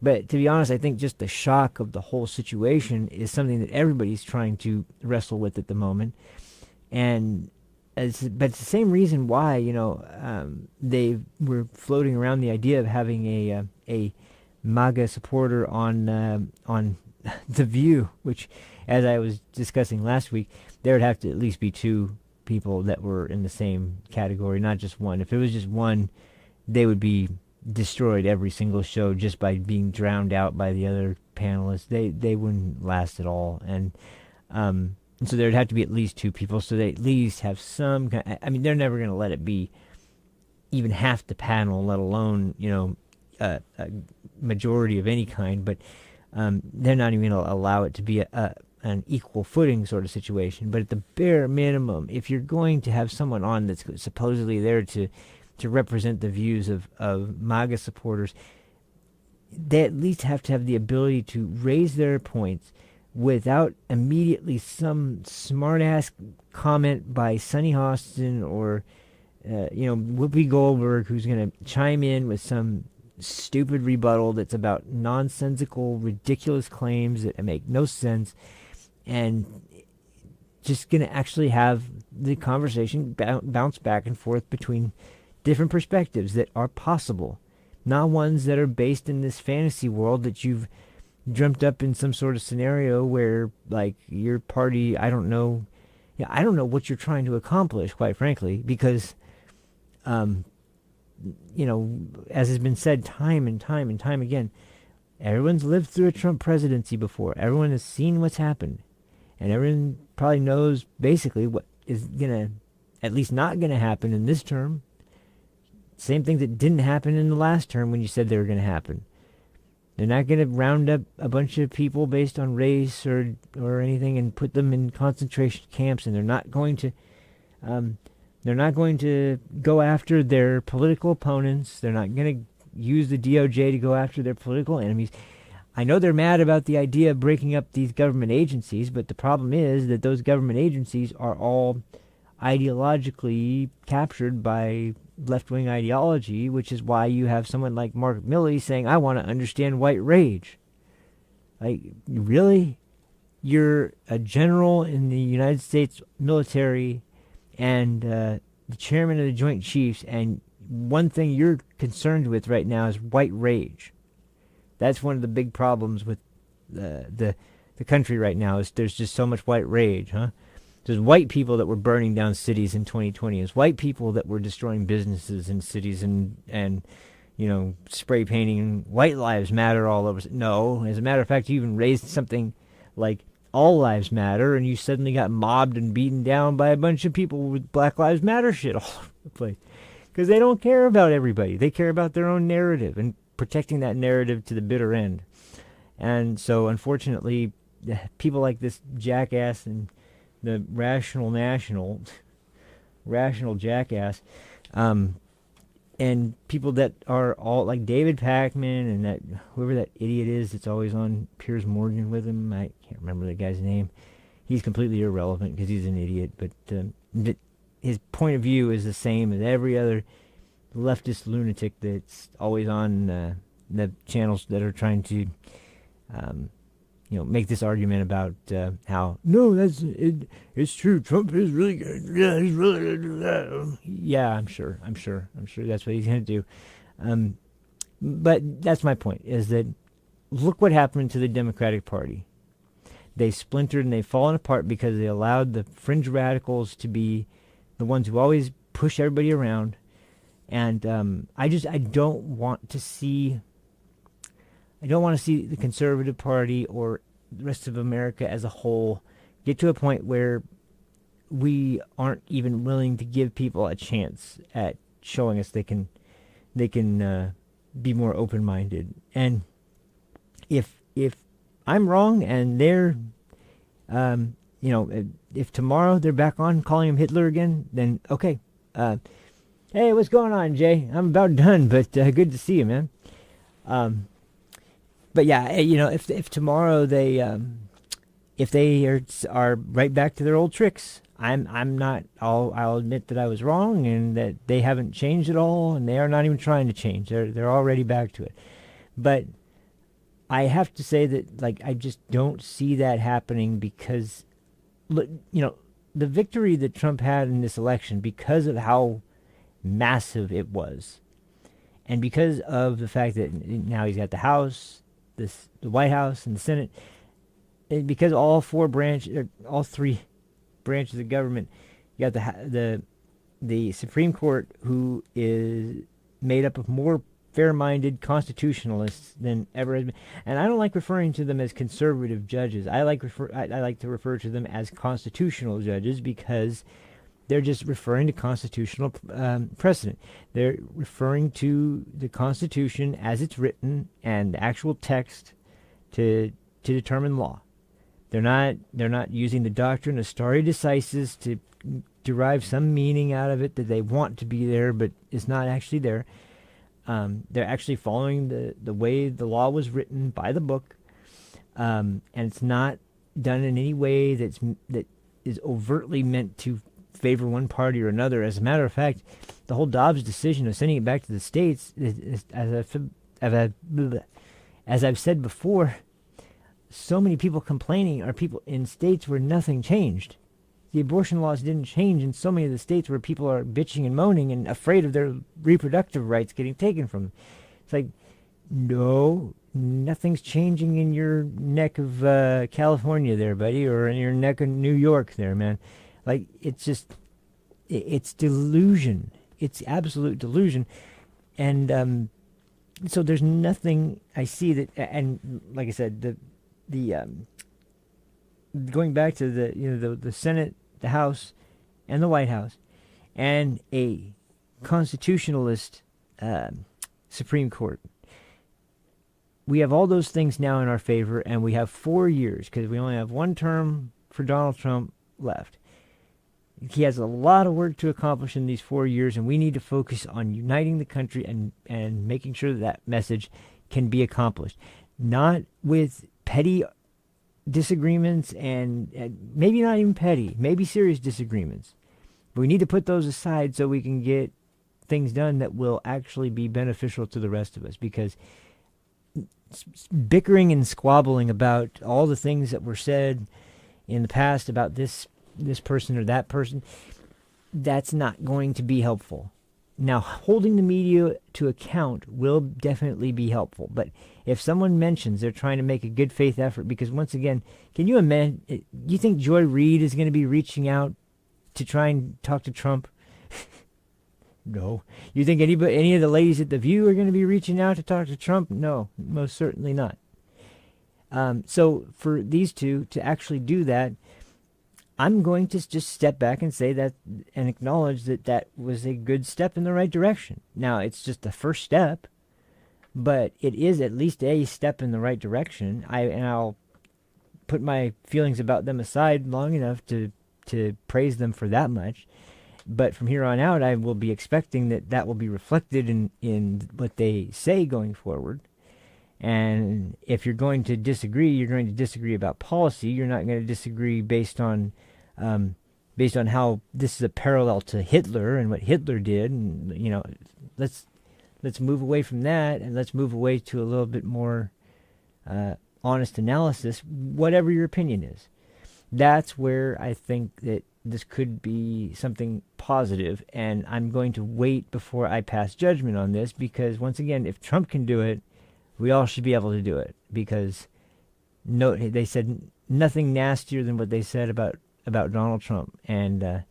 But to be honest, I think just the shock of the whole situation is something that everybody's trying to wrestle with at the moment. But it's the same reason why they were floating around the idea of having a MAGA supporter on The View, which, as I was discussing last week, there would have to at least be two people that were in the same category, not just one. If it was just one, they would be destroyed every single show just by being drowned out by the other panelists. They wouldn't last at all. And so there'd have to be at least two people, so they at least have some kind. I mean, they're never going to let it be even half the panel, let alone a majority of any kind. But they're not even going to allow it to be an equal footing sort of situation. But at the bare minimum, if you're going to have someone on that's supposedly there to represent the views of MAGA supporters, they at least have to have the ability to raise their points without immediately some smart-ass comment by Sonny Hostin or Whoopi Goldberg, who's going to chime in with some stupid rebuttal that's about nonsensical, ridiculous claims that make no sense, and just going to actually have the conversation bounce back and forth between different perspectives that are possible, not ones that are based in this fantasy world that you've dreamt up in some sort of scenario where, like, your party, I don't know what you're trying to accomplish, quite frankly, because, as has been said time and time and time again, everyone's lived through a Trump presidency before. Everyone has seen what's happened, and everyone probably knows basically what is at least not gonna happen in this term. Same thing that didn't happen in the last term when you said they were going to happen. They're not going to round up a bunch of people based on race or anything and put them in concentration camps, and they're not going to go after their political opponents. They're not going to use the DOJ to go after their political enemies. I know they're mad about the idea of breaking up these government agencies, but the problem is that those government agencies are all ideologically captured by left-wing ideology, which is why you have someone like Mark Milley saying, I want to understand white rage. Like, really? You're a general in the United States military and the chairman of the Joint Chiefs, and one thing you're concerned with right now is white rage. That's one of the big problems with the country right now, is there's just so much white rage, huh? There's white people that were burning down cities in 2020. There's white people that were destroying businesses in cities and spray painting "White Lives Matter" all over. No, as a matter of fact, you even raised something like "All Lives Matter," and you suddenly got mobbed and beaten down by a bunch of people with "Black Lives Matter" shit all over the place. Because they don't care about everybody. They care about their own narrative and protecting that narrative to the bitter end. And so, unfortunately, people like this jackass and the rational jackass, and people that are all like David Pacman and that whoever that idiot is that's always on Piers Morgan with him. I can't remember the guy's name. He's completely irrelevant because he's an idiot, but his point of view is the same as every other leftist lunatic that's always on the channels that are trying to make this argument about how no, it's true. Trump is really good. Yeah, he's really good. Yeah, I'm sure that's what he's going to do. But that's my point: is that look what happened to the Democratic Party. They splintered and they've fallen apart because they allowed the fringe radicals to be the ones who always push everybody around. And I don't want to see the conservative party or the rest of America as a whole get to a point where we aren't even willing to give people a chance at showing us they can be more open-minded. And if I'm wrong and they're if tomorrow they're back on calling him Hitler again, then okay. Hey, what's going on, Jay? I'm about done, but good to see you, man. But yeah, if tomorrow they are right back to their old tricks, I'm not. I'll admit that I was wrong and that they haven't changed at all, and they are not even trying to change. They're already back to it. But I have to say that I just don't see that happening because, the victory that Trump had in this election, because of how massive it was, and because of the fact that now he's got the House, the White House, and the Senate, and because all three branches of government, you got the Supreme Court, who is made up of more fair-minded constitutionalists than ever has been. And I don't like referring to them as conservative judges. I like to refer to them as constitutional judges because they're just referring to constitutional precedent. They're referring to the Constitution as it's written and the actual text to determine law. They're not using the doctrine of stare decisis to derive some meaning out of it that they want to be there, but is not actually there. They're actually following the way the law was written by the book, and it's not done in any way that is overtly meant to favor one party or another. As a matter of fact, the whole Dobbs decision of sending it back to the states, as I've said before, so many people complaining are people in states where nothing changed. The abortion laws didn't change in so many of the states where people are bitching and moaning and afraid of their reproductive rights getting taken from them. It's like, no, nothing's changing in your neck of California there, buddy, or in your neck of New York there, man. It's just, it's delusion. It's absolute delusion. And so there's nothing I see that, and like I said, the going back to the Senate, the House, and the White House, and a constitutionalist Supreme Court. We have all those things now in our favor, and we have 4 years, because we only have one term for Donald Trump left. He has a lot of work to accomplish in these 4 years, and we need to focus on uniting the country and making sure that message can be accomplished. Not with petty disagreements and maybe not even petty, maybe serious disagreements. But we need to put those aside so we can get things done that will actually be beneficial to the rest of us, because bickering and squabbling about all the things that were said in the past about this person or that person, that's not going to be helpful. Now, holding the media to account will definitely be helpful. But if someone mentions they're trying to make a good faith effort, because once again, can you imagine, you think Joy Reid is going to be reaching out to try and talk to Trump? No. You think any of the ladies at The View are going to be reaching out to talk to Trump? No, most certainly not. So for these two to actually do that, I'm going to just step back and say that and acknowledge that was a good step in the right direction. Now, it's just the first step, but it is at least a step in the right direction. I'll put my feelings about them aside long enough to praise them for that much. But from here on out, I will be expecting that will be reflected in what they say going forward. And if you're going to disagree, you're going to disagree about policy. You're not going to disagree based on how this is a parallel to Hitler and what Hitler did. And let's move away from that, and let's move away to a little bit more honest analysis, whatever your opinion is. That's where I think that this could be something positive, and I'm going to wait before I pass judgment on this, because once again, if Trump can do it, we all should be able to do it, because no, they said nothing nastier than what they said about Donald Trump and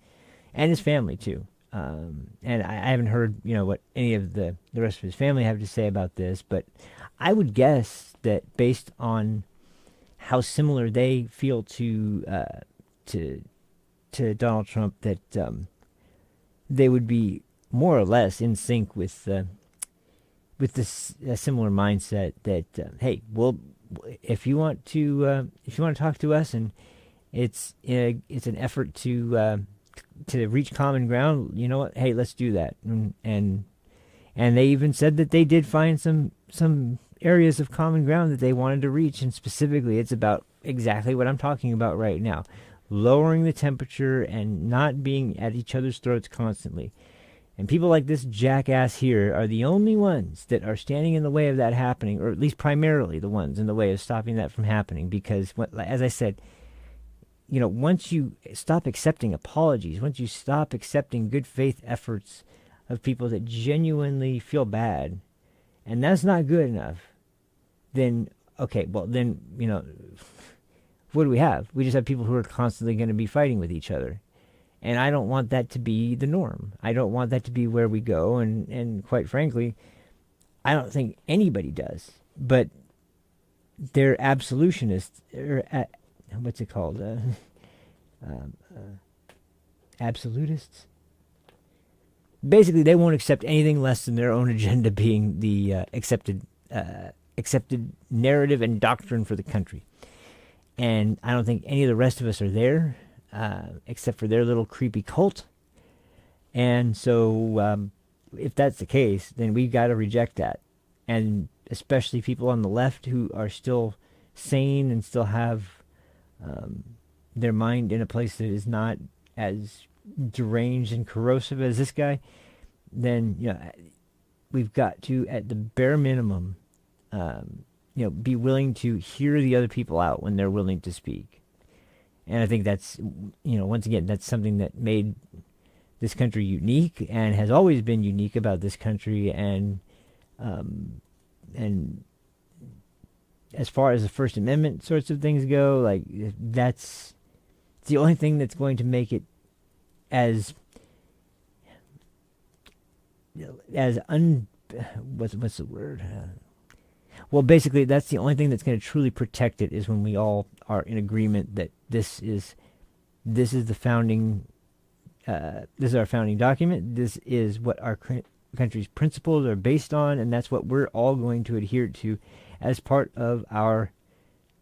his family too. And I haven't heard what any of the rest of his family have to say about this, but I would guess that based on how similar they feel to Donald Trump, that they would be more or less in sync with this similar mindset that hey, well, if you want to talk to us, and it's an effort to reach common ground, you know what? Hey, let's do that. And they even said that they did find some areas of common ground that they wanted to reach, and specifically it's about exactly what I'm talking about right now: lowering the temperature and not being at each other's throats constantly. And people like this jackass here are the only ones that are standing in the way of that happening, or at least primarily the ones in the way of stopping that from happening. Because, as I said, once you stop accepting apologies, once you stop accepting good faith efforts of people that genuinely feel bad, and that's not good enough, then, okay, well, then, what do we have? We just have people who are constantly going to be fighting with each other. And I don't want that to be the norm. I don't want that to be where we go. And quite frankly, I don't think anybody does. But they're absolutionists. What's it called? Absolutists? Basically, they won't accept anything less than their own agenda being the accepted narrative and doctrine for the country. And I don't think any of the rest of us are there, except for their little creepy cult. And so if that's the case, then we've got to reject that. And especially people on the left who are still sane and still have their mind in a place that is not as deranged and corrosive as this guy, then we've got to, at the bare minimum, be willing to hear the other people out when they're willing to speak. And I think that's, once again, that's something that made this country unique and has always been unique about this country. And as far as the First Amendment sorts of things go, like, that's the only thing that's going to make it as what's the word? Well, basically, that's the only thing that's going to truly protect it, is when we all are in agreement that this is the founding. This is our founding document. This is what our country's principles are based on, and that's what we're all going to adhere to as part of our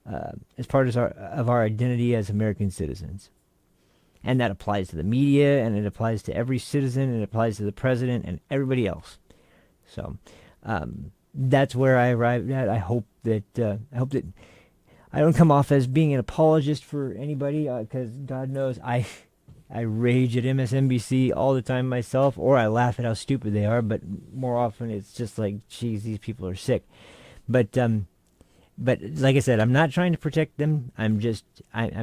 identity as American citizens. And that applies to the media, and it applies to every citizen, and it applies to the president and everybody else. So that's where I arrived at. I hope that I don't come off as being an apologist for anybody, because God knows I rage at MSNBC all the time myself, or I laugh at how stupid they are. But more often, it's just like, geez, these people are sick. But like I said, I'm not trying to protect them. I'm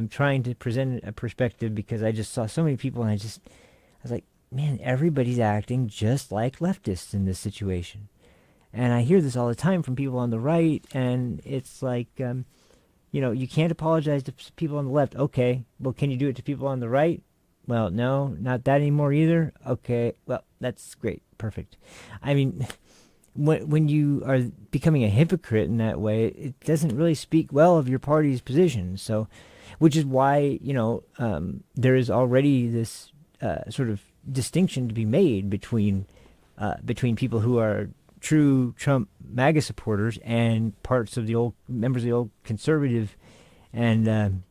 trying to present a perspective, because I just saw so many people, and I was like, man, everybody's acting just like leftists in this situation. And I hear this all the time from people on the right, and it's like, you can't apologize to people on the left. Okay, well, can you do it to people on the right? Well, no, not that anymore either. Okay, well, that's great, perfect. I mean, when you are becoming a hypocrite in that way, it doesn't really speak well of your party's position. So, which is why there is already this sort of distinction to be made between people who are true Trump MAGA supporters and parts of the old members of the old conservative and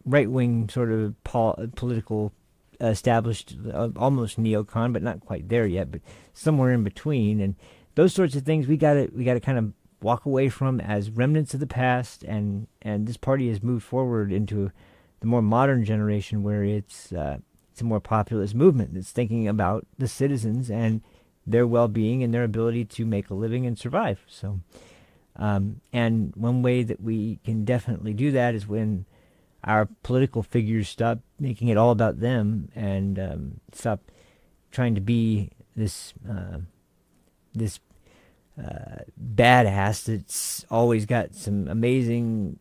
right-wing sort of political established, almost neocon, but not quite there yet, but somewhere in between. And those sorts of things we gotta kind of walk away from as remnants of the past. And this party has moved forward into the more modern generation, where it's a more populist movement that's thinking about the citizens and their well-being and their ability to make a living and survive. So And one way that we can definitely do that is when our political figures stop making it all about them and stop trying to be this badass that's always got some amazing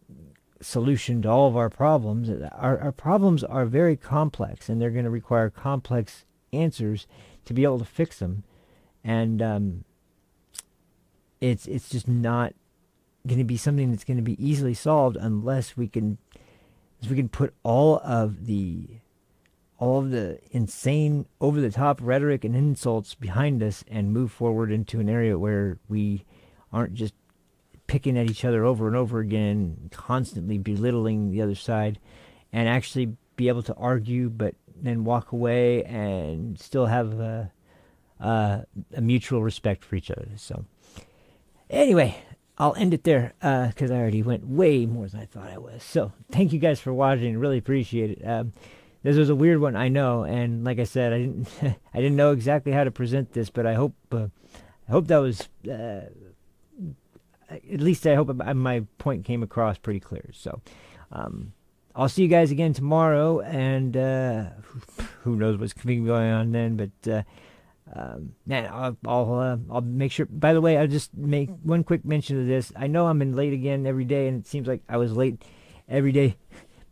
solution to all of our problems. Our problems are very complex, and they're going to require complex answers to be able to fix them. And it's just not going to be something that's going to be easily solved unless we can put all of the insane over-the-top rhetoric and insults behind us and move forward into an area where we aren't just picking at each other over and over again, constantly belittling the other side, and actually be able to argue but then walk away and still have a mutual respect for each other. So anyway, I'll end it there because I already went way more than I thought I was. So thank you guys for watching. Really appreciate it. This was a weird one, I know, and like I said, I didn't know exactly how to present this, but I hope that was at least I hope my point came across pretty clear. So I'll see you guys again tomorrow, and who knows what's going on then, but I'll make sure. By the way, I'll just make one quick mention of this. I know I'm in late again every day, and it seems like I was late every day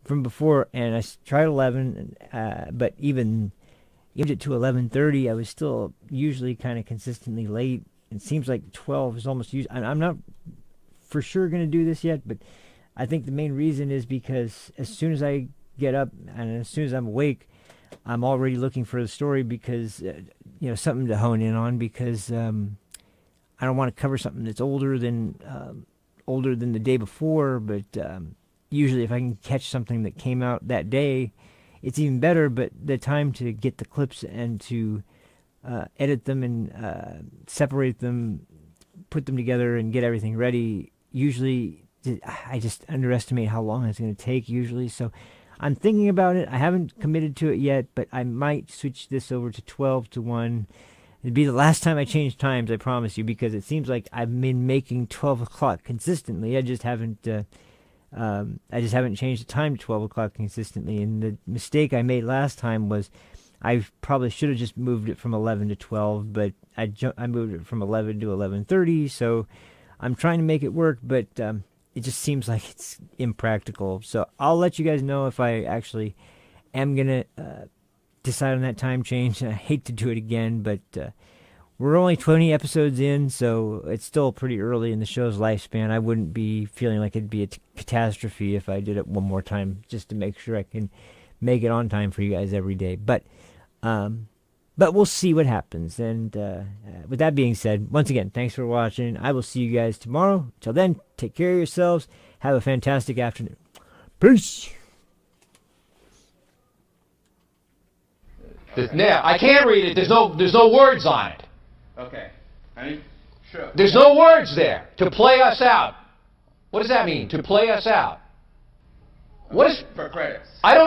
from before, and I tried 11, but even to 11:30, I was still usually kind of consistently late. It seems like 12 is almost usually. I'm not for sure going to do this yet, but I think the main reason is because as soon as I get up and as soon as I'm awake, I'm already looking for the story because something to hone in on, because I don't want to cover something that's older than the day before, but usually if I can catch something that came out that day, it's even better. But the time to get the clips and to edit them and separate them, put them together and get everything ready, usually I just underestimate how long it's going to take usually. So I'm thinking about it. I haven't committed to it yet, but I might switch this over to 12 to 1. It'd be the last time I change times, I promise you, because it seems like I've been making 12 o'clock consistently. I just haven't changed the time to 12 o'clock consistently. And the mistake I made last time was I probably should have just moved it from 11 to 12, but I moved it from 11 to 11:30. So I'm trying to make it work, but it just seems like it's impractical. So I'll let you guys know if I actually am going to decide on that time change. And I hate to do it again, but we're only 20 episodes in, so it's still pretty early in the show's lifespan. I wouldn't be feeling like it'd be a catastrophe if I did it one more time just to make sure I can make it on time for you guys every day. But we'll see what happens. And with that being said, once again, thanks for watching. I will see you guys tomorrow. Till then, take care of yourselves. Have a fantastic afternoon. Peace. Now, I can't read it. There's no words on it. Okay. Sure. There's no words there. To play us out. What does that mean? To play us out. What is? For credits. I don't know.